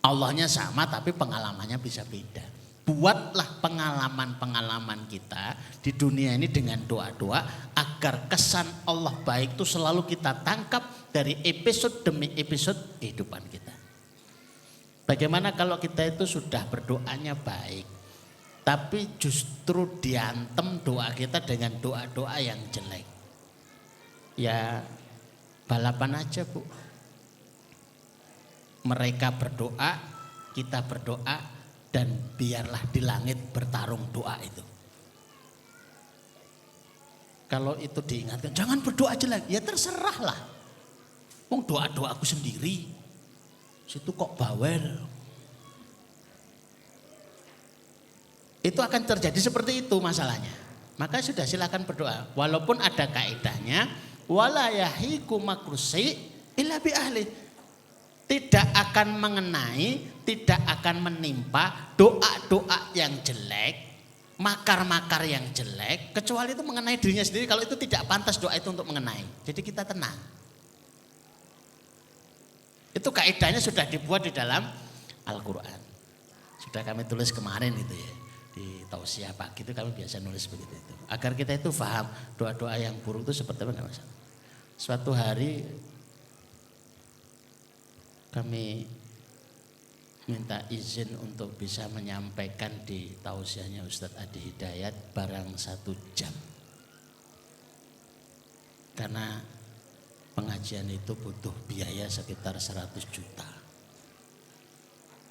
Allahnya sama tapi pengalamannya bisa beda. Buatlah pengalaman-pengalaman kita di dunia ini dengan doa-doa agar kesan Allah baik itu selalu kita tangkap dari episode demi episode kehidupan kita. Bagaimana kalau kita itu sudah berdoanya baik, tapi justru diantem doa kita dengan doa-doa yang jelek. Ya balapan aja Bu. Mereka berdoa, kita berdoa, dan biarlah di langit bertarung doa itu. Kalau itu diingatkan, jangan berdoa jelek, ya terserahlah. Wong doa-doa aku sendiri, situ kok bawel. Itu akan terjadi seperti itu masalahnya. Maka sudah silakan berdoa. Walaupun ada kaidahnya, wala yahiku makrusi illa bi ahli. Tidak akan mengenai, tidak akan menimpa doa-doa yang jelek, makar-makar yang jelek, kecuali itu mengenai dirinya sendiri. Kalau itu tidak pantas doa itu untuk mengenai. Jadi kita tenang. Itu kaidahnya sudah dibuat di dalam Al-Quran. Sudah kami tulis kemarin itu ya. Di tausiah pagi itu kami biasa nulis begitu itu. Agar kita itu paham doa-doa yang buruk itu seperti apa, enggak masalah. Suatu hari kami minta izin untuk bisa menyampaikan di tausiahnya Ustadz Adi Hidayat barang 1 jam. Karena pengajian itu butuh biaya sekitar 100 juta.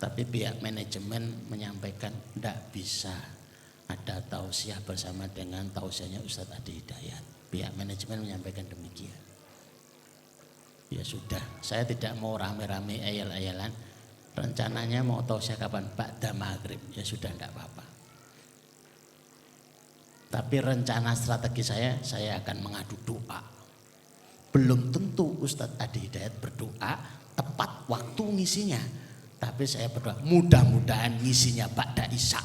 Tapi pihak manajemen menyampaikan tidak bisa ada tausiah bersama dengan tausiahnya Ustadz Adi Hidayat. Pihak manajemen menyampaikan demikian. Ya sudah, saya tidak mau rame-rame ayal-ayalan. Rencananya mau tausiah kapan? Ba'da maghrib. Ya sudah, tidak apa-apa. Tapi rencana strategi saya akan mengadu doa. Belum tentu Ustadz Adi Hidayat berdoa tepat waktu ngisinya. Tapi saya berdoa mudah-mudahan ngisinya ba'da isya.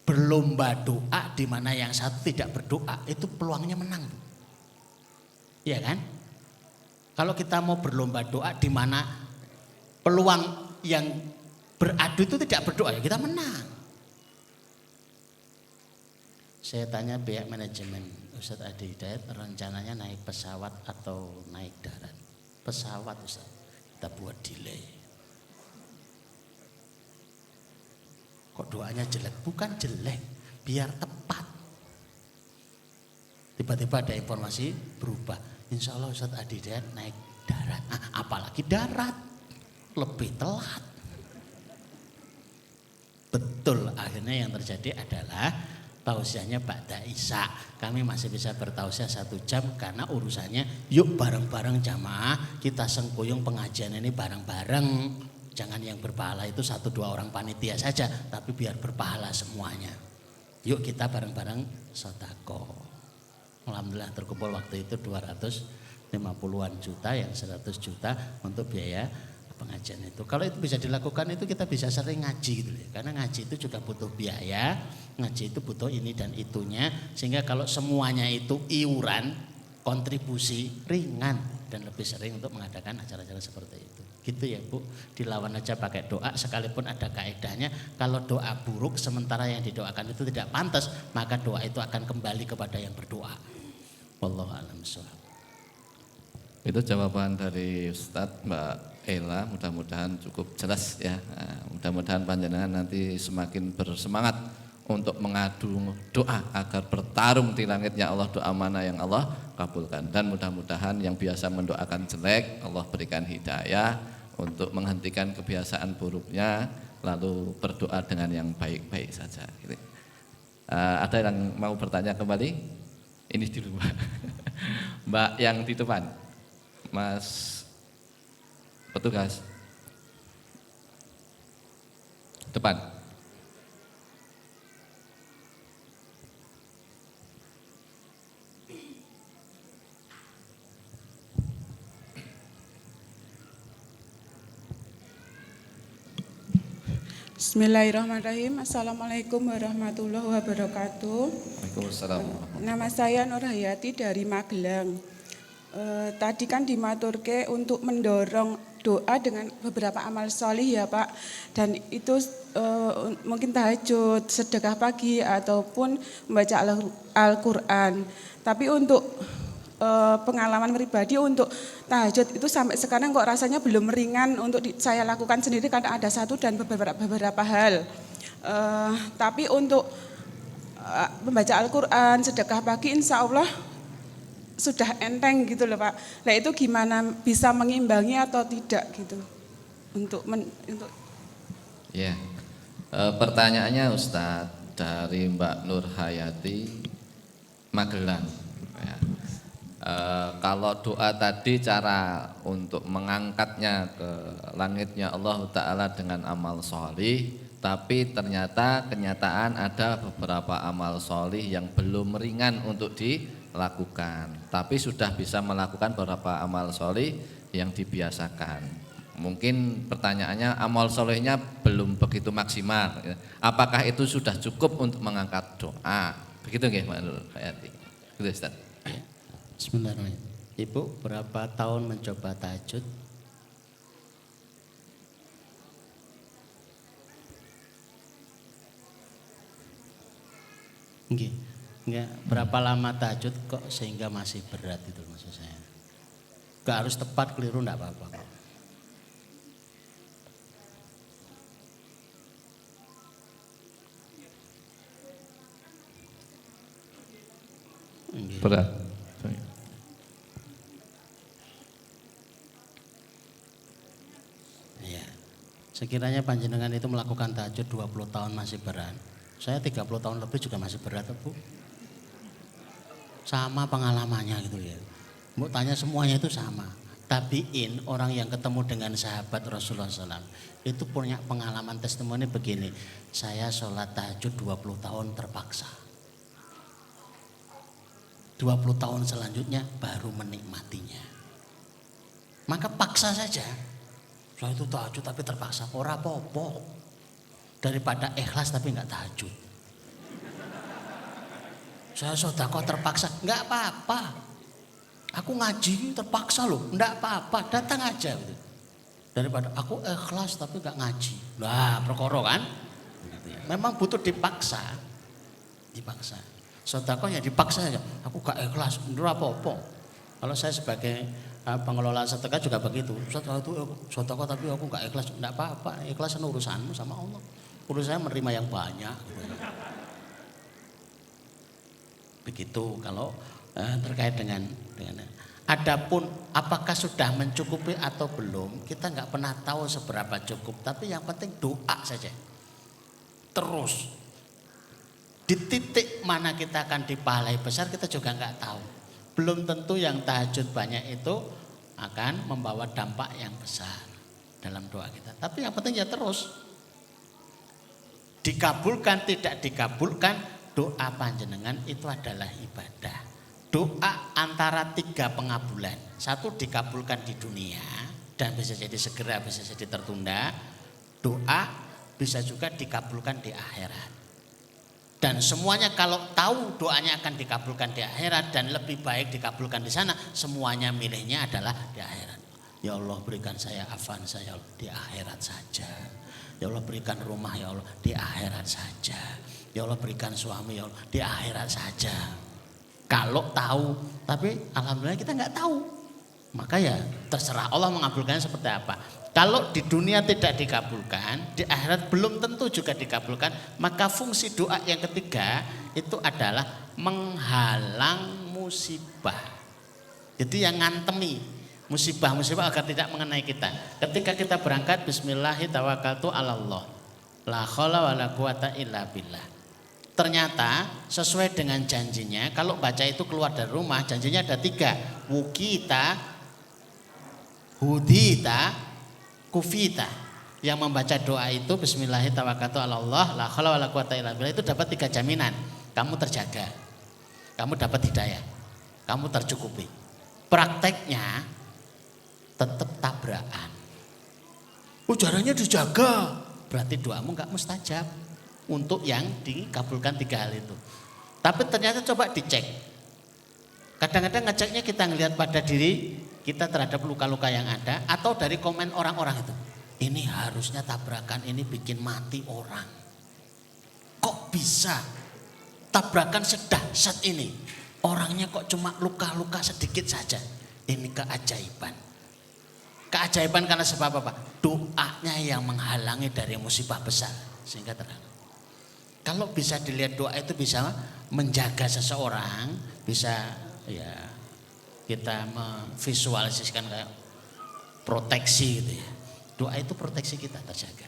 Belum berlomba doa di mana yang satu tidak berdoa, itu peluangnya menang. Iya kan? Kalau kita mau berlomba doa di mana peluang yang beradu itu tidak berdoa, ya kita menang. Saya tanya pihak manajemen, Ustadz Adi Hidayat rencananya naik pesawat atau naik darat? Pesawat Ustadz, kita buat delay. Kok doanya jelek? Bukan jelek, biar tepat. Tiba-tiba ada informasi berubah. Insya Allah Ustadz Adi Hidayat naik darat. Apalagi darat, lebih telat. Betul, akhirnya yang terjadi adalah tausiahnya ba'da isya. Kami masih bisa bertausiah 1 jam karena urusannya yuk bareng-bareng jamaah kita sengkuyung pengajian ini bareng-bareng. Jangan yang berpahala itu 1-2 orang panitia saja, tapi biar berpahala semuanya. Yuk kita bareng-bareng sedekah. Alhamdulillah terkumpul waktu itu 250-an juta, yang 100 juta untuk biaya pengajian itu. Kalau itu bisa dilakukan itu kita bisa sering ngaji gitu ya. Karena ngaji itu juga butuh biaya, ngaji itu butuh ini dan itunya, sehingga kalau semuanya itu iuran, kontribusi ringan dan lebih sering untuk mengadakan acara-acara seperti itu. Gitu ya Bu, dilawan aja pakai doa sekalipun ada kaedahnya. Kalau doa buruk sementara yang didoakan itu tidak pantas, maka doa itu akan kembali kepada yang berdoa. Wallahu a'lam bishawab. Itu jawaban dari Ustadz Mbak Ela, mudah-mudahan cukup jelas ya. Mudah-mudahan panjenengan nanti semakin bersemangat untuk mengadu doa agar bertarung di langitnya Allah, doa mana yang Allah kabulkan. Dan mudah-mudahan yang biasa mendoakan jelek Allah berikan hidayah untuk menghentikan kebiasaan buruknya, lalu berdoa dengan yang baik-baik saja. Ada yang mau bertanya kembali? Ini dulu Mbak. Mbak yang di depan, Mas petugas depan. Bismillahirrahmanirrahim. Assalamualaikum warahmatullahi wabarakatuh. Waalaikumsalam. Nama saya Nur Hayati dari Magelang. Tadi kan dimaturke untuk mendorong doa dengan beberapa amal solih ya Pak. Dan itu mungkin tahajud, sedekah pagi ataupun membaca Al-Quran. Tapi untuk pengalaman pribadi untuk tahajud itu sampai sekarang kok rasanya belum ringan untuk saya lakukan sendiri karena ada satu dan beberapa hal. Tapi untuk membaca Al-Quran, sedekah pagi insya Allah sudah enteng gitu loh Pak. Nah itu gimana bisa mengimbangi atau tidak gitu untuk Ya, pertanyaannya Ustadz dari Mbak Nur Hayati Magelang. Ya. Kalau doa tadi cara untuk mengangkatnya ke langitnya Allah Ta'ala dengan amal solih, tapi ternyata kenyataan ada beberapa amal solih yang belum ringan untuk dilakukan, tapi sudah bisa melakukan beberapa amal solih yang dibiasakan. Mungkin pertanyaannya amal solihnya belum begitu maksimal, apakah itu sudah cukup untuk mengangkat doa? Begitu nggih Mbak Nur Hayati? Gitu Ustaz. Bismillahirrahmanirrahim. Ibu berapa tahun mencoba tahajud? Enggak. Berapa lama tahajud kok sehingga masih berat itu maksud saya. Enggak harus tepat, keliru enggak apa-apa kok. Berat. Sekiranya panjenengan itu melakukan tahajud 20 tahun masih berat. Saya 30 tahun lebih juga masih berat, Bu. Sama pengalamannya gitu ya. Mau tanya semuanya itu sama. Tabiin, orang yang ketemu dengan sahabat Rasulullah SAW itu punya pengalaman testimoni begini. Saya sholat tahajud 20 tahun terpaksa. 20 tahun selanjutnya baru menikmatinya. Maka paksa saja. Saya itu tahajud tapi terpaksa, ora apa-apa. Daripada ikhlas tapi enggak tahajud. saya sedekah terpaksa. Enggak apa-apa. Aku ngaji terpaksa loh, enggak apa-apa, datang aja gitu. Daripada aku ikhlas tapi enggak ngaji. Lah, perkara kan? Memang butuh dipaksa. Dipaksa. Sedekah ya dipaksa aja. Aku enggak ikhlas, ndak apa-apa. Kalau saya sebagai pengelola sedekah juga begitu. Sedekah tapi aku enggak ikhlas, enggak apa-apa. Ikhlas urusanmu sama Allah. Urusannya menerima yang banyak. Begitu kalau terkait dengan adapun apakah sudah mencukupi atau belum, kita nggak pernah tahu seberapa cukup, tapi yang penting doa saja terus. Di titik mana kita akan dipahalai besar kita juga nggak tahu. Belum tentu yang tahajud banyak itu akan membawa dampak yang besar dalam doa kita, tapi yang penting ya terus. Dikabulkan tidak dikabulkan, doa panjenengan itu adalah ibadah. Doa antara 3 pengabulan. 1 dikabulkan di dunia dan bisa jadi segera, bisa jadi tertunda. Doa bisa juga dikabulkan di akhirat. Dan semuanya kalau tahu doanya akan dikabulkan di akhirat dan lebih baik dikabulkan di sana, semuanya milihnya adalah di akhirat. Ya Allah berikan saya avanza ya Allah di akhirat saja. Ya Allah berikan rumah ya Allah di akhirat saja. Ya Allah berikan suami ya Allah di akhirat saja. Kalau tahu, tapi alhamdulillah kita nggak tahu. Maka ya terserah Allah mengabulkannya seperti apa. Kalau di dunia tidak dikabulkan, di akhirat belum tentu juga dikabulkan. Maka fungsi doa yang ketiga itu adalah menghalang musibah. Jadi yang ngantemi musibah-musibah agar tidak mengenai kita. Ketika kita berangkat, Bismillahirrahmanirrahim, la khaula wala quwata illa billah. Ternyata sesuai dengan janjinya, kalau baca itu keluar dari rumah, janjinya ada 3. Wukita, hudita, kufita. Yang membaca doa itu Bismillahirrahmanirrahim, la haula wala quwata illa billah, itu dapat 3 jaminan. Kamu terjaga, kamu dapat hidayah, kamu tercukupi. Prakteknya tetap tabrakan. Ujarannya dijaga, berarti doamu enggak mustajab. Untuk yang dikabulkan 3 hal itu. Tapi ternyata coba dicek. Kadang-kadang ngeceknya kita ngelihat pada diri kita terhadap luka-luka yang ada atau dari komen orang-orang itu. Ini harusnya tabrakan ini bikin mati orang. Kok bisa tabrakan sedahsyat ini? Orangnya kok cuma luka-luka sedikit saja. Ini keajaiban. Keajaiban karena sebab apa? Doanya yang menghalangi dari musibah besar sehingga terhalang. Kalau bisa dilihat doa itu bisa menjaga seseorang, bisa ya kita memvisualisasikan kayak proteksi gitu ya. Doa itu proteksi kita terjaga.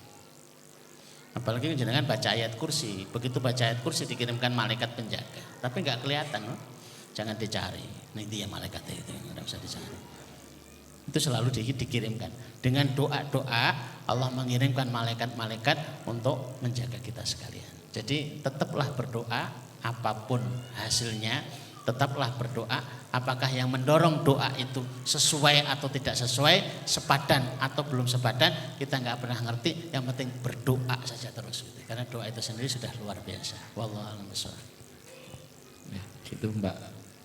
Apalagi jenengan baca ayat kursi, begitu baca ayat kursi dikirimkan malaikat penjaga, tapi nggak kelihatan loh. Jangan dicari, ini dia malaikatnya itu nggak usah dicari. Itu selalu dikirimkan. Dengan doa-doa Allah mengirimkan malaikat-malaikat untuk menjaga kita sekalian. Jadi tetaplah berdoa apapun hasilnya, tetaplah berdoa. Apakah yang mendorong doa itu sesuai atau tidak sesuai, sepadan atau belum sepadan, kita nggak pernah ngerti. Yang penting berdoa saja terus. Karena doa itu sendiri sudah luar biasa. Wallahu a'lam bishawab. Ya, itu Mbak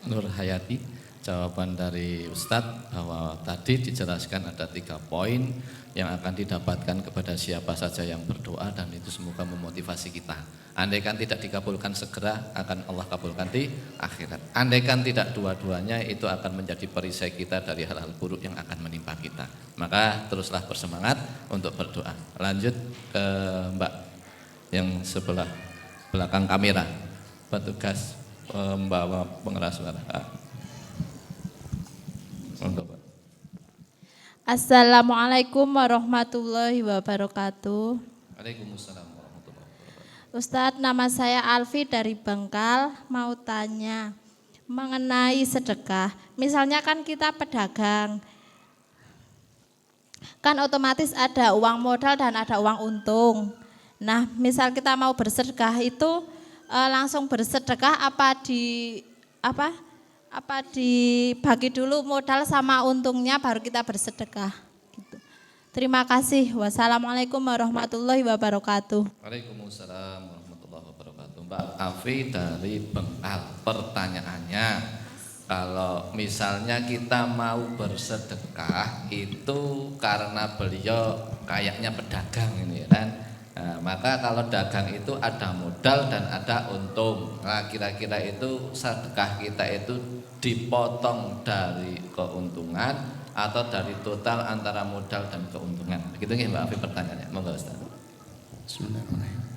Nur Hayati. Jawaban dari Ustadz bahwa tadi dijelaskan ada 3 poin yang akan didapatkan kepada siapa saja yang berdoa, dan itu semoga memotivasi kita. Andaikan tidak dikabulkan segera, akan Allah kabulkan di akhirat. Andaikan tidak dua-duanya, itu akan menjadi perisai kita dari hal-hal buruk yang akan menimpa kita. Maka teruslah bersemangat untuk berdoa. Lanjut ke Mbak yang sebelah belakang kamera, petugas membawa pengeras suara. Assalamualaikum warahmatullahi wabarakatuh. Waalaikumsalam warahmatullahi wabarakatuh. Ustadz, nama saya Alfi dari Bengkal. Mau tanya mengenai sedekah. Misalnya kan kita pedagang, kan otomatis ada uang modal dan ada uang untung. Nah, misal kita mau bersedekah itu langsung bersedekah apa dibagi dulu modal sama untungnya baru kita bersedekah gitu. Terima kasih. Wassalamualaikum warahmatullahi wabarakatuh. Waalaikumsalam warahmatullahi warahmatullahi wabarakatuh. Mbak Afi dari Bengkal, pertanyaannya, kalau misalnya kita mau bersedekah itu karena beliau kayaknya pedagang ini kan, nah, maka kalau dagang itu ada modal dan ada untung. Nah, kira-kira itu sedekah kita itu dipotong dari keuntungan atau dari total antara modal dan keuntungan? Begitu nggih Mbak Afi pertanyaannya. Monggo Ustaz. Bismillahirrahmanirrahim.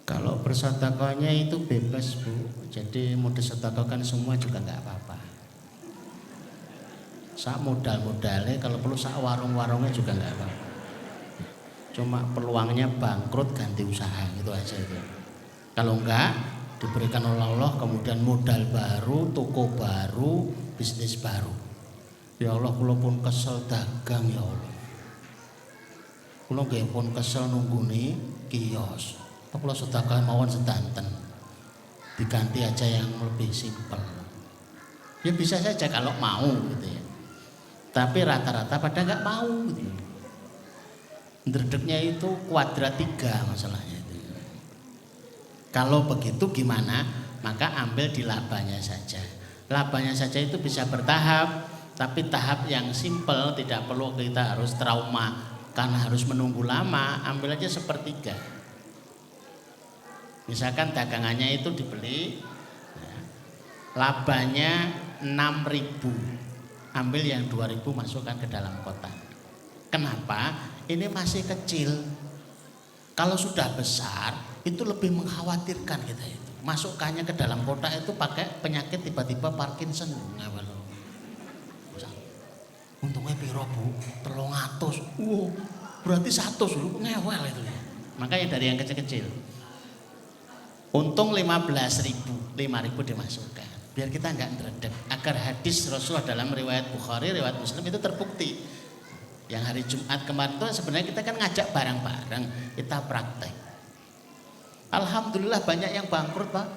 Kalau bersedekahnya itu bebas Bu, jadi mau disedekahkan semua juga nggak apa-apa. Sak modal-modalnya, kalau perlu sak warung-warungnya juga nggak apa-apa. Cuma peluangnya bangkrut ganti usaha gitu aja itu. Kalau enggak diberikan oleh Allah kemudian modal baru, toko baru, bisnis baru. Ya Allah, kula pun kesel dagang ya Allah. Kula nggih pun kesel nungguni kios. Kalau sedekah mawon sedanten, diganti aja yang lebih simpel. Ya bisa saja kalau mau gitu ya. Tapi rata-rata pada nggak mau gitu. Ndredegnya itu kuadrat 3 masalahnya itu. Kalau begitu gimana? Maka ambil di labanya saja. Labanya saja itu bisa bertahap, tapi tahap yang simpel, tidak perlu kita harus trauma karena harus menunggu lama. Ambil aja 1/3. Misalkan dagangannya itu dibeli, labanya 6.000, ambil yang 2.000 masukkan ke dalam kotak. Kenapa? Ini masih kecil. Kalau sudah besar itu lebih mengkhawatirkan kita itu. Masukkannya ke dalam kotak itu pakai penyakit tiba-tiba Parkinson. Untungnya piro Bu? 300. Berarti 100 dulu ngewel itu ya. Makanya dari yang kecil-kecil. Untung 15.000, 5.000 dimasukkan. Biar kita enggak ndredeg. Agar hadis Rasulullah dalam riwayat Bukhari, riwayat Muslim itu terbukti. Yang hari Jumat kemarin itu sebenarnya kita kan ngajak bareng-bareng, kita praktek. Alhamdulillah banyak yang bangkrut Pak.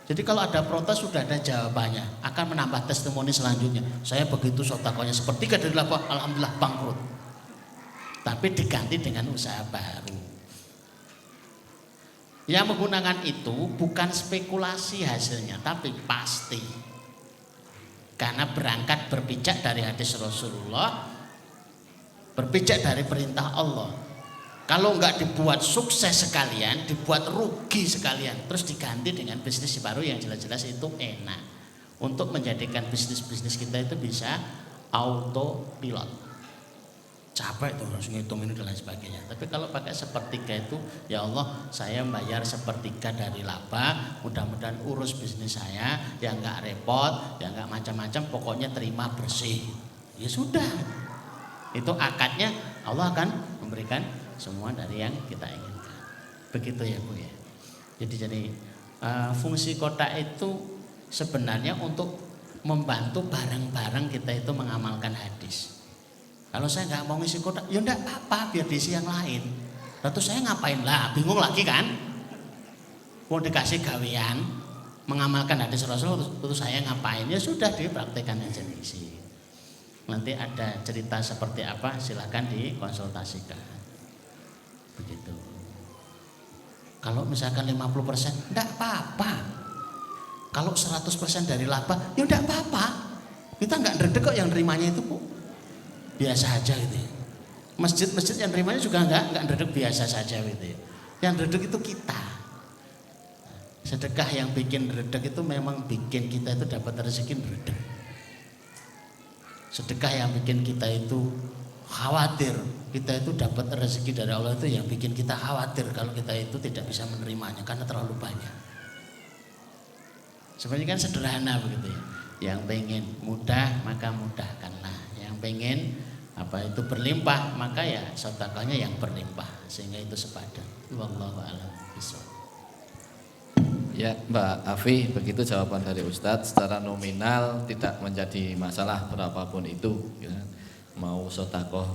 Jadi kalau ada protes sudah ada jawabannya. Akan menambah testimoni selanjutnya. Saya begitu sedekahnya 1/3 dari laba, alhamdulillah bangkrut. Tapi diganti dengan usaha baru. Yang menggunakan itu bukan spekulasi hasilnya, tapi pasti. Karena berangkat berpijak dari hadis Rasulullah, berpijak dari perintah Allah. Kalau enggak dibuat sukses sekalian, dibuat rugi sekalian, terus diganti dengan bisnis baru yang jelas-jelas itu enak. Untuk menjadikan bisnis-bisnis kita itu bisa autopilot. Capek tuh harus ngitung ini dan lain sebagainya. Tapi kalau pakai 1/3 itu, ya Allah saya bayar 1/3 dari laba, mudah-mudahan urus bisnis saya, ya nggak repot, ya nggak macam-macam, pokoknya terima bersih. Ya sudah, itu akadnya Allah akan memberikan semua dari yang kita inginkan. Begitu ya Bu ya. Jadi fungsi kotak itu sebenarnya untuk membantu bareng-bareng kita itu mengamalkan hadis. Kalau saya nggak mau ngisi kotak, ya enggak apa-apa, biar diisi yang lain. Lalu saya ngapain lah? Bingung lagi kan? Mau dikasih gawean, mengamalkan hadis Rasul, terus saya ngapain? Ya sudah dipraktekkan aja diisi. Nanti ada cerita seperti apa, silahkan dikonsultasikan. Begitu. Kalau misalkan 50%, enggak apa-apa. Kalau 100% dari laba, ya enggak apa-apa. Kita enggak ndredeg kok yang nerimanya itu Bu. Biasa aja gitu ya. Masjid-masjid yang nerimanya juga enggak ndredeg, biasa saja gitu ya. Yang ndredeg itu kita. Sedekah yang bikin ndredeg itu memang bikin kita itu dapat rezeki ndredeg. Sedekah yang bikin kita itu khawatir, kita itu dapat rezeki dari Allah, itu yang bikin kita khawatir kalau kita itu tidak bisa menerimanya karena terlalu banyak. Sebenarnya kan sederhana begitu ya. Yang pengen mudah maka mudahkanlah. Yang pengen itu berlimpah maka ya sedekahnya yang berlimpah sehingga itu sepadan. Wallahu a'lam bishawab. Ya Mbak Afi, begitu jawaban dari Ustadz. Secara nominal tidak menjadi masalah berapapun itu ya. Mau sedekah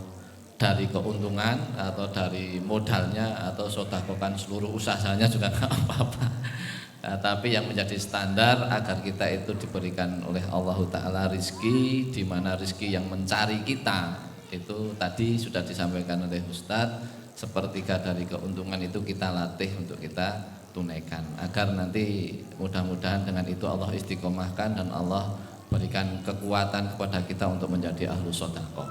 dari keuntungan atau dari modalnya atau sedekahkan seluruh usahanya juga nggak apa-apa. Nah, tapi yang menjadi standar agar kita itu diberikan oleh Allah Ta'ala rizki, di mana rizki yang mencari kita itu tadi sudah disampaikan oleh Ustadz, sepertiga dari keuntungan itu kita latih untuk kita tunaikan, agar nanti mudah-mudahan dengan itu Allah istiqomahkan dan Allah berikan kekuatan kepada kita untuk menjadi ahlu sedekah.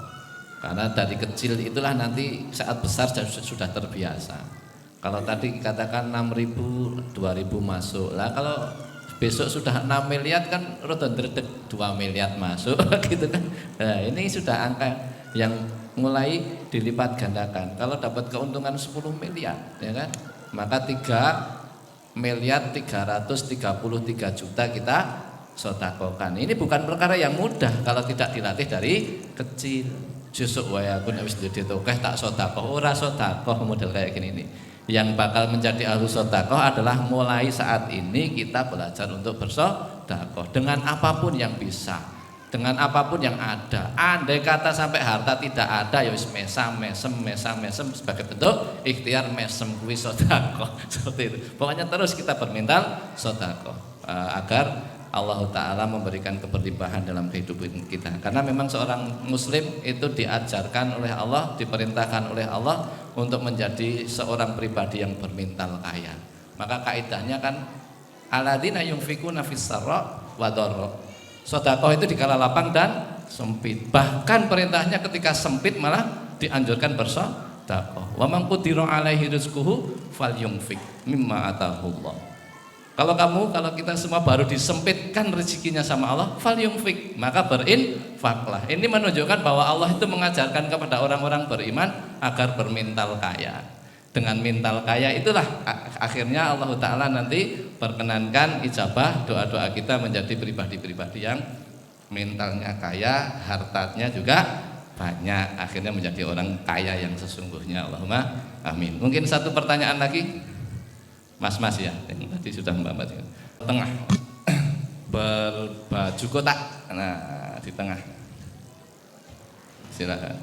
Karena dari kecil itulah nanti saat besar sudah terbiasa. Kalau tadi katakan 6.000, 2.000 masuk. Lah kalau besok sudah 6 miliar kan rodo ndredeg 2 miliar masuk gitu kan. Nah, ini sudah angka yang mulai dilipat gandakan. Kalau dapat keuntungan 10 miliar ya kan, maka 3 miliar 333 juta kita sedekahkan. Ini bukan perkara yang mudah kalau tidak dilatih dari kecil. Jusuk wae aku nek wis duwe tokeh tak sedekah, ora sedekah model kayak gini nih. Yang bakal menjadi ahlu sedekah adalah mulai saat ini kita belajar untuk bersedekah dengan apapun yang bisa, dengan apapun yang ada. Andai kata sampai harta tidak ada ya wis mesem sebagai bentuk ikhtiar mesem kuwi sedekah. Seperti itu. Pokoknya terus kita bermental sedekah agar Allah Ta'ala memberikan keberlimpahan dalam kehidupan kita. Karena memang seorang muslim itu diajarkan oleh Allah, diperintahkan oleh Allah untuk menjadi seorang pribadi yang bermental kaya. Maka kaidahnya kan alladzina yunfikuna fis sarra wa dharra. Sedekah itu dikala lapang dan sempit. Bahkan perintahnya ketika sempit malah dianjurkan bersedekah. Wa man qudira alaihi rizquhu falyunfik mimma atahullah. Kalau kita semua baru disempitkan rezekinya sama Allah, falyunfik, maka berinfaklah. Ini menunjukkan bahwa Allah itu mengajarkan kepada orang-orang beriman agar bermental kaya. Dengan mental kaya itulah akhirnya Allah Ta'ala nanti perkenankan ijabah doa-doa kita menjadi pribadi-pribadi yang mentalnya kaya, hartanya juga banyak, akhirnya menjadi orang kaya yang sesungguhnya. Allahumma amin. Mungkin satu pertanyaan lagi. Mas ya, yang tadi sudah Mbak tengah berbaju kotak, nah di tengah, silakan.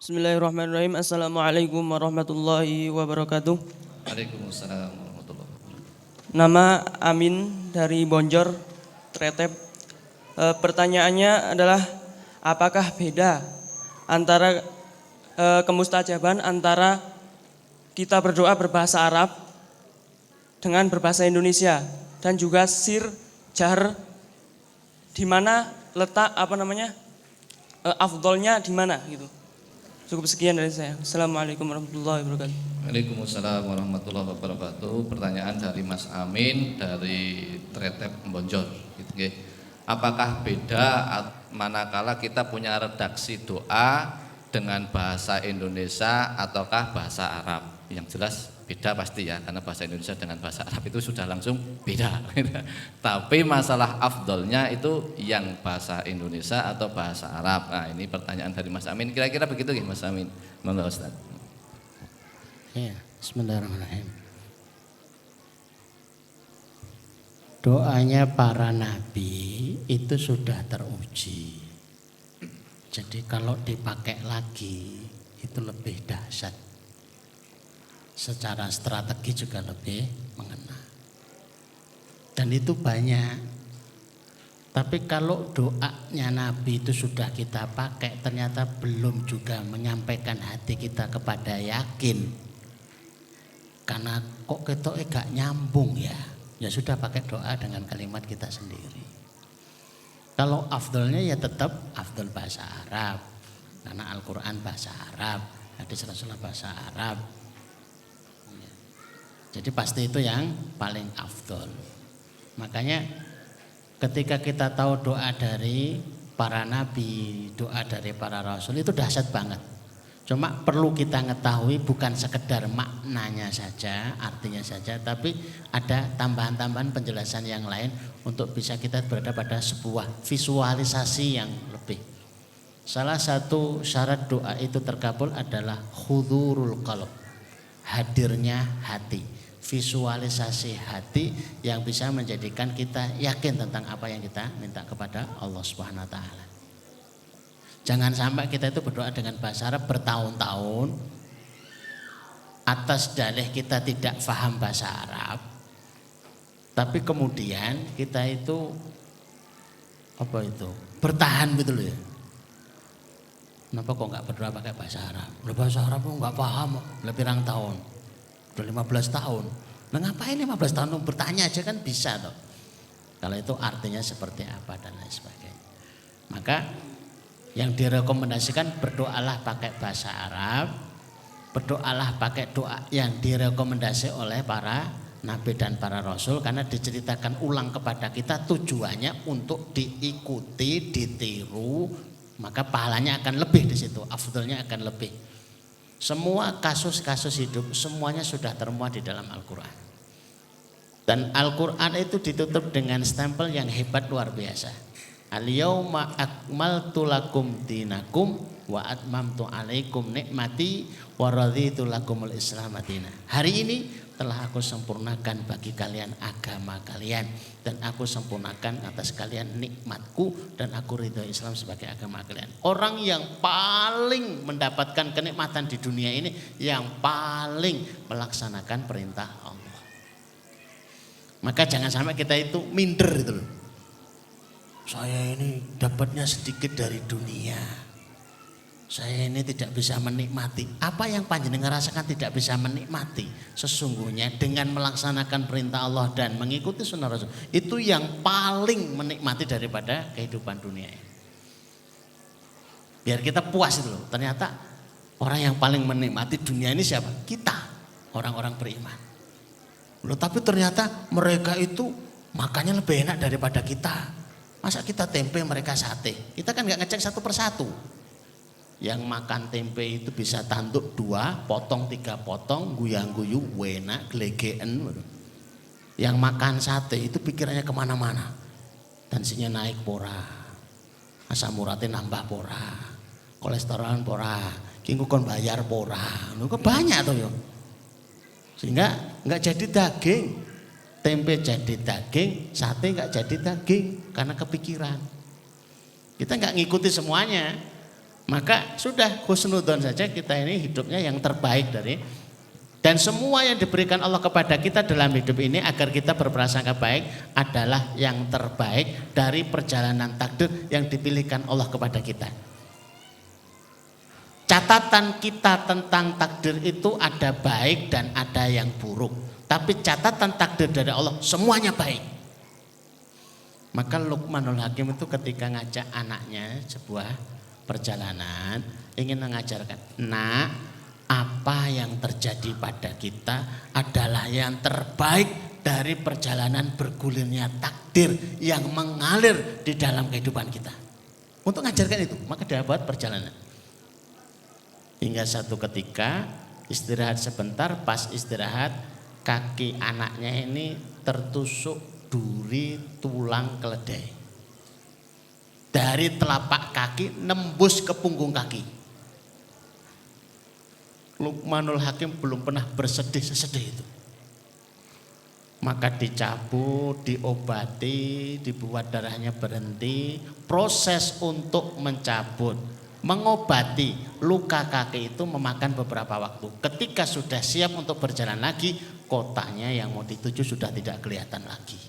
Bismillahirrahmanirrahim. Assalamualaikum warahmatullahi wabarakatuh. Waalaikumsalam. Nama Amin dari Bonjor, Tretep. Pertanyaannya adalah apakah beda antara kemustajaban antara kita berdoa berbahasa Arab dengan berbahasa Indonesia dan juga sir, jar, di mana letak afdolnya di mana gitu. Cukup sekian dari saya. Assalamualaikum warahmatullahi wabarakatuh. Waalaikumsalam warahmatullahi wabarakatuh. Pertanyaan dari Mas Amin dari Tretep Bonjor. Gitu. Apakah beda manakala kita punya redaksi doa dengan bahasa Indonesia ataukah bahasa Arab? Yang jelas beda pasti ya, karena bahasa Indonesia dengan bahasa Arab itu sudah langsung beda. Tapi masalah afdolnya itu yang bahasa Indonesia atau bahasa Arab. Nah, ini pertanyaan dari Mas Amin. Kira-kira begitu ya Mas Amin? Monggo Ustaz. Ya, bismillahirrahmanirrahim. Doanya para nabi itu sudah teruji. Jadi kalau dipakai lagi itu lebih dahsyat. Secara strategi juga lebih mengena. Dan itu banyak. Tapi kalau doanya Nabi itu sudah kita pakai, ternyata belum juga menyampaikan hati kita kepada yakin. Karena kok ketoknya gak nyambung ya. Ya sudah pakai doa dengan kalimat kita sendiri. Kalau afdolnya ya tetap afdol bahasa Arab. Karena Al-Quran bahasa Arab, hadis Rasulullah bahasa Arab. Jadi pasti itu yang paling afdol. Makanya ketika kita tahu doa dari para nabi, doa dari para rasul itu dahsyat banget. Cuma perlu kita mengetahui bukan sekedar maknanya saja, artinya saja, tapi ada tambahan-tambahan penjelasan yang lain untuk bisa kita berada pada sebuah visualisasi yang lebih. Salah satu syarat doa itu terkabul adalah hudurul qalb, hadirnya hati. Visualisasi hati yang bisa menjadikan kita yakin tentang apa yang kita minta kepada Allah Subhanahu wa taala. Jangan sampai kita itu berdoa dengan bahasa Arab bertahun-tahun atas dalih kita tidak paham bahasa Arab, tapi kemudian kita itu bertahan gitu loh ya. Kenapa kok nggak berdoa pakai bahasa Arab? Bahasa Arab kok nggak paham, lebih pirang tahun, udah 15 tahun. Nah ngapain 15 tahun bertanya aja kan bisa toh. Kalau itu artinya seperti apa dan lain sebagainya. Maka yang direkomendasikan berdoalah pakai bahasa Arab, berdoalah pakai doa yang direkomendasi oleh para nabi dan para rasul, karena diceritakan ulang kepada kita tujuannya untuk diikuti, ditiru, maka pahalanya akan lebih di situ, afdalnya akan lebih. Semua kasus-kasus hidup semuanya sudah termuat di dalam Al-Quran. Dan Al-Quran itu ditutup dengan stempel yang hebat luar biasa. Al-yawma akmaltu lakum dinakum wa atmamtu alaikum nikmati wa raditu lakumul Islam madina. Hari ini telah aku sempurnakan bagi kalian agama kalian, dan aku sempurnakan atas kalian nikmatku, dan aku ridho Islam sebagai agama kalian. Orang yang paling mendapatkan kenikmatan di dunia ini, yang paling melaksanakan perintah Allah. Maka jangan sampai kita itu minder gitu loh. Saya ini dapatnya sedikit dari dunia. Saya ini tidak bisa menikmati. Apa yang panjenengan rasakan tidak bisa menikmati. Sesungguhnya dengan melaksanakan perintah Allah dan mengikuti sunnah Rasul, itu yang paling menikmati daripada kehidupan dunia ini. Biar kita puas itu loh. Ternyata orang yang paling menikmati dunia ini siapa? Kita, orang-orang beriman. Loh, tapi ternyata mereka itu makannya lebih enak daripada kita. Masa kita tempe, mereka sate? Kita kan gak ngecek satu persatu. Yang makan tempe itu bisa tanduk 2, potong 3 potong, guyang-guyu, enak, glegeen. Yang makan sate itu pikirannya kemana-mana. Tensinya naik pora, asam uratnya nambah pora, kolesterolan pora, kingku kon bayar pora. Lu kok banyak tuh yo. Sehingga nggak jadi daging. Tempe jadi daging, sate nggak jadi daging karena kepikiran. Kita nggak ngikuti semuanya. Maka sudah husnudzon saja, kita ini hidupnya yang terbaik dari, dan semua yang diberikan Allah kepada kita dalam hidup ini agar kita berprasangka baik adalah yang terbaik dari perjalanan takdir yang dipilihkan Allah kepada kita. Catatan kita tentang takdir itu ada baik dan ada yang buruk, tapi catatan takdir dari Allah semuanya baik. Maka Luqmanul Hakim itu ketika ngajak anaknya sebuah perjalanan, ingin mengajarkan, nak, apa yang terjadi pada kita adalah yang terbaik dari perjalanan bergulirnya takdir yang mengalir di dalam kehidupan kita. Untuk mengajarkan itu, maka dia buat perjalanan. Hingga satu ketika istirahat sebentar, pas istirahat kaki anaknya ini tertusuk duri tulang keledai. Dari telapak kaki nembus ke punggung kaki. Luqmanul Hakim belum pernah bersedih sesedih itu. Maka dicabut, diobati, dibuat darahnya berhenti. Proses untuk mencabut, mengobati luka kaki itu memakan beberapa waktu. Ketika sudah siap untuk berjalan lagi, kotanya yang mau dituju sudah tidak kelihatan lagi.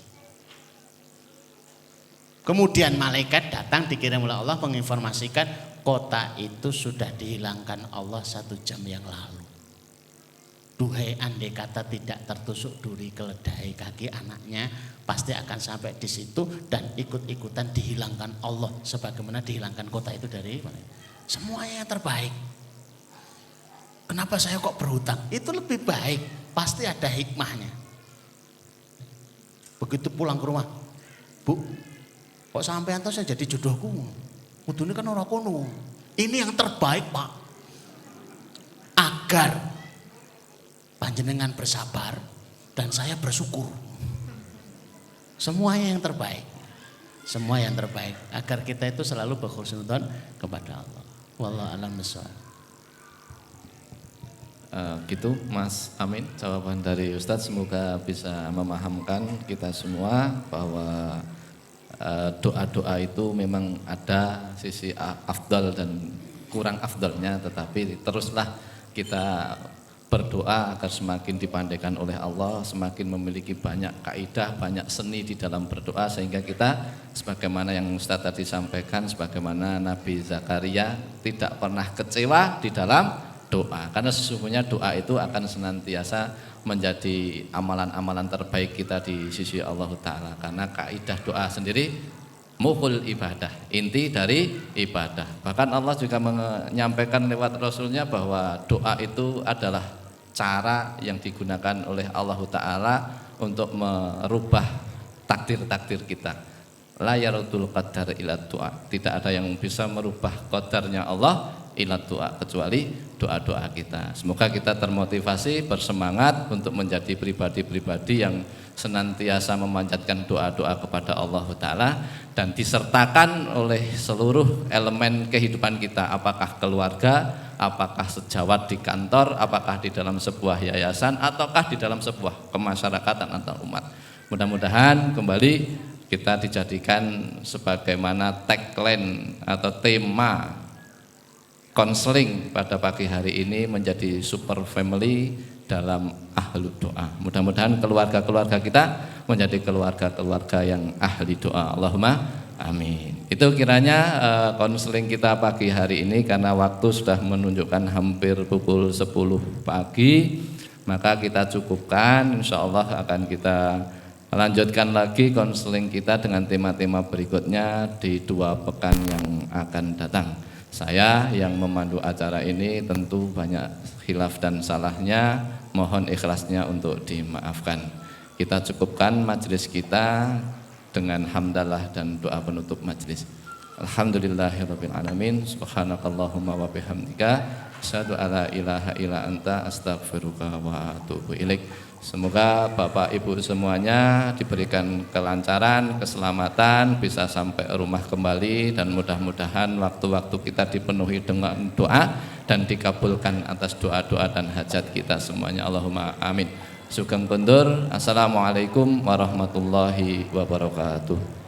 Kemudian malaikat datang dikirim oleh Allah menginformasikan kota itu sudah dihilangkan Allah 1 jam yang lalu. Duhai, andai kata tidak tertusuk duri keledai kaki anaknya, pasti akan sampai di situ dan ikut-ikutan dihilangkan Allah sebagaimana dihilangkan kota itu dari semuanya yang terbaik. Kenapa saya kok berhutang? Itu lebih baik, pasti ada hikmahnya. Begitu pulang ke rumah, Bu, kok sampean tuh saya jadi jodohku? Kudune kan ora kono. Ini yang terbaik, Pak. Agar panjenengan bersabar dan saya bersyukur. Semuanya yang terbaik. Semua yang terbaik agar kita itu selalu berhusnudzon kepada Allah. Wallahu a'lam bishawab. Gitu Mas Amin, jawaban dari Ustadz semoga bisa memahamkan kita semua bahwa doa-doa itu memang ada sisi afdal dan kurang afdalnya, tetapi teruslah kita berdoa agar semakin dipandaikan oleh Allah, semakin memiliki banyak kaidah, banyak seni di dalam berdoa, sehingga kita sebagaimana yang Ustaz tadi sampaikan, sebagaimana Nabi Zakaria tidak pernah kecewa di dalam doa, karena sesungguhnya doa itu akan senantiasa menjadi amalan-amalan terbaik kita di sisi Allah Ta'ala, karena kaidah doa sendiri mukhul ibadah, inti dari ibadah. Bahkan Allah juga menyampaikan lewat Rasulnya bahwa doa itu adalah cara yang digunakan oleh Allah Ta'ala untuk merubah takdir-takdir kita. La yaruddul qadar ila doa. Tidak ada yang bisa merubah qadarnya Allah ila doa, kecuali doa-doa kita. Semoga kita termotivasi, bersemangat untuk menjadi pribadi-pribadi yang senantiasa memanjatkan doa-doa kepada Allah Ta'ala, dan disertakan oleh seluruh elemen kehidupan kita, apakah keluarga, apakah sejawat di kantor, apakah di dalam sebuah yayasan, ataukah di dalam sebuah kemasyarakatan atau umat. Mudah-mudahan kembali kita dijadikan sebagaimana tagline atau tema konseling pada pagi hari ini menjadi super family dalam ahlu doa. Mudah-mudahan keluarga-keluarga kita menjadi keluarga-keluarga yang ahli doa. Allahumma amin. Itu kiranya konseling kita pagi hari ini, karena waktu sudah menunjukkan hampir pukul 10 pagi, maka kita cukupkan. Insya Allah akan kita lanjutkan lagi konseling kita dengan tema-tema berikutnya di 2 pekan yang akan datang. Saya yang memandu acara ini tentu banyak khilaf dan salahnya, mohon ikhlasnya untuk dimaafkan. Kita cukupkan majelis kita dengan hamdalah dan doa penutup majelis. Alhamdulillahirabbil alamin, subhanakallahumma wa bihamdika, asyhadu alla ilaha illa anta, astaghfiruka wa atubu ilaik. Semoga Bapak Ibu semuanya diberikan kelancaran, keselamatan, bisa sampai rumah kembali, dan mudah-mudahan waktu-waktu kita dipenuhi dengan doa dan dikabulkan atas doa-doa dan hajat kita semuanya. Allahumma amin. Sugeng kondur. Assalamualaikum warahmatullahi wabarakatuh.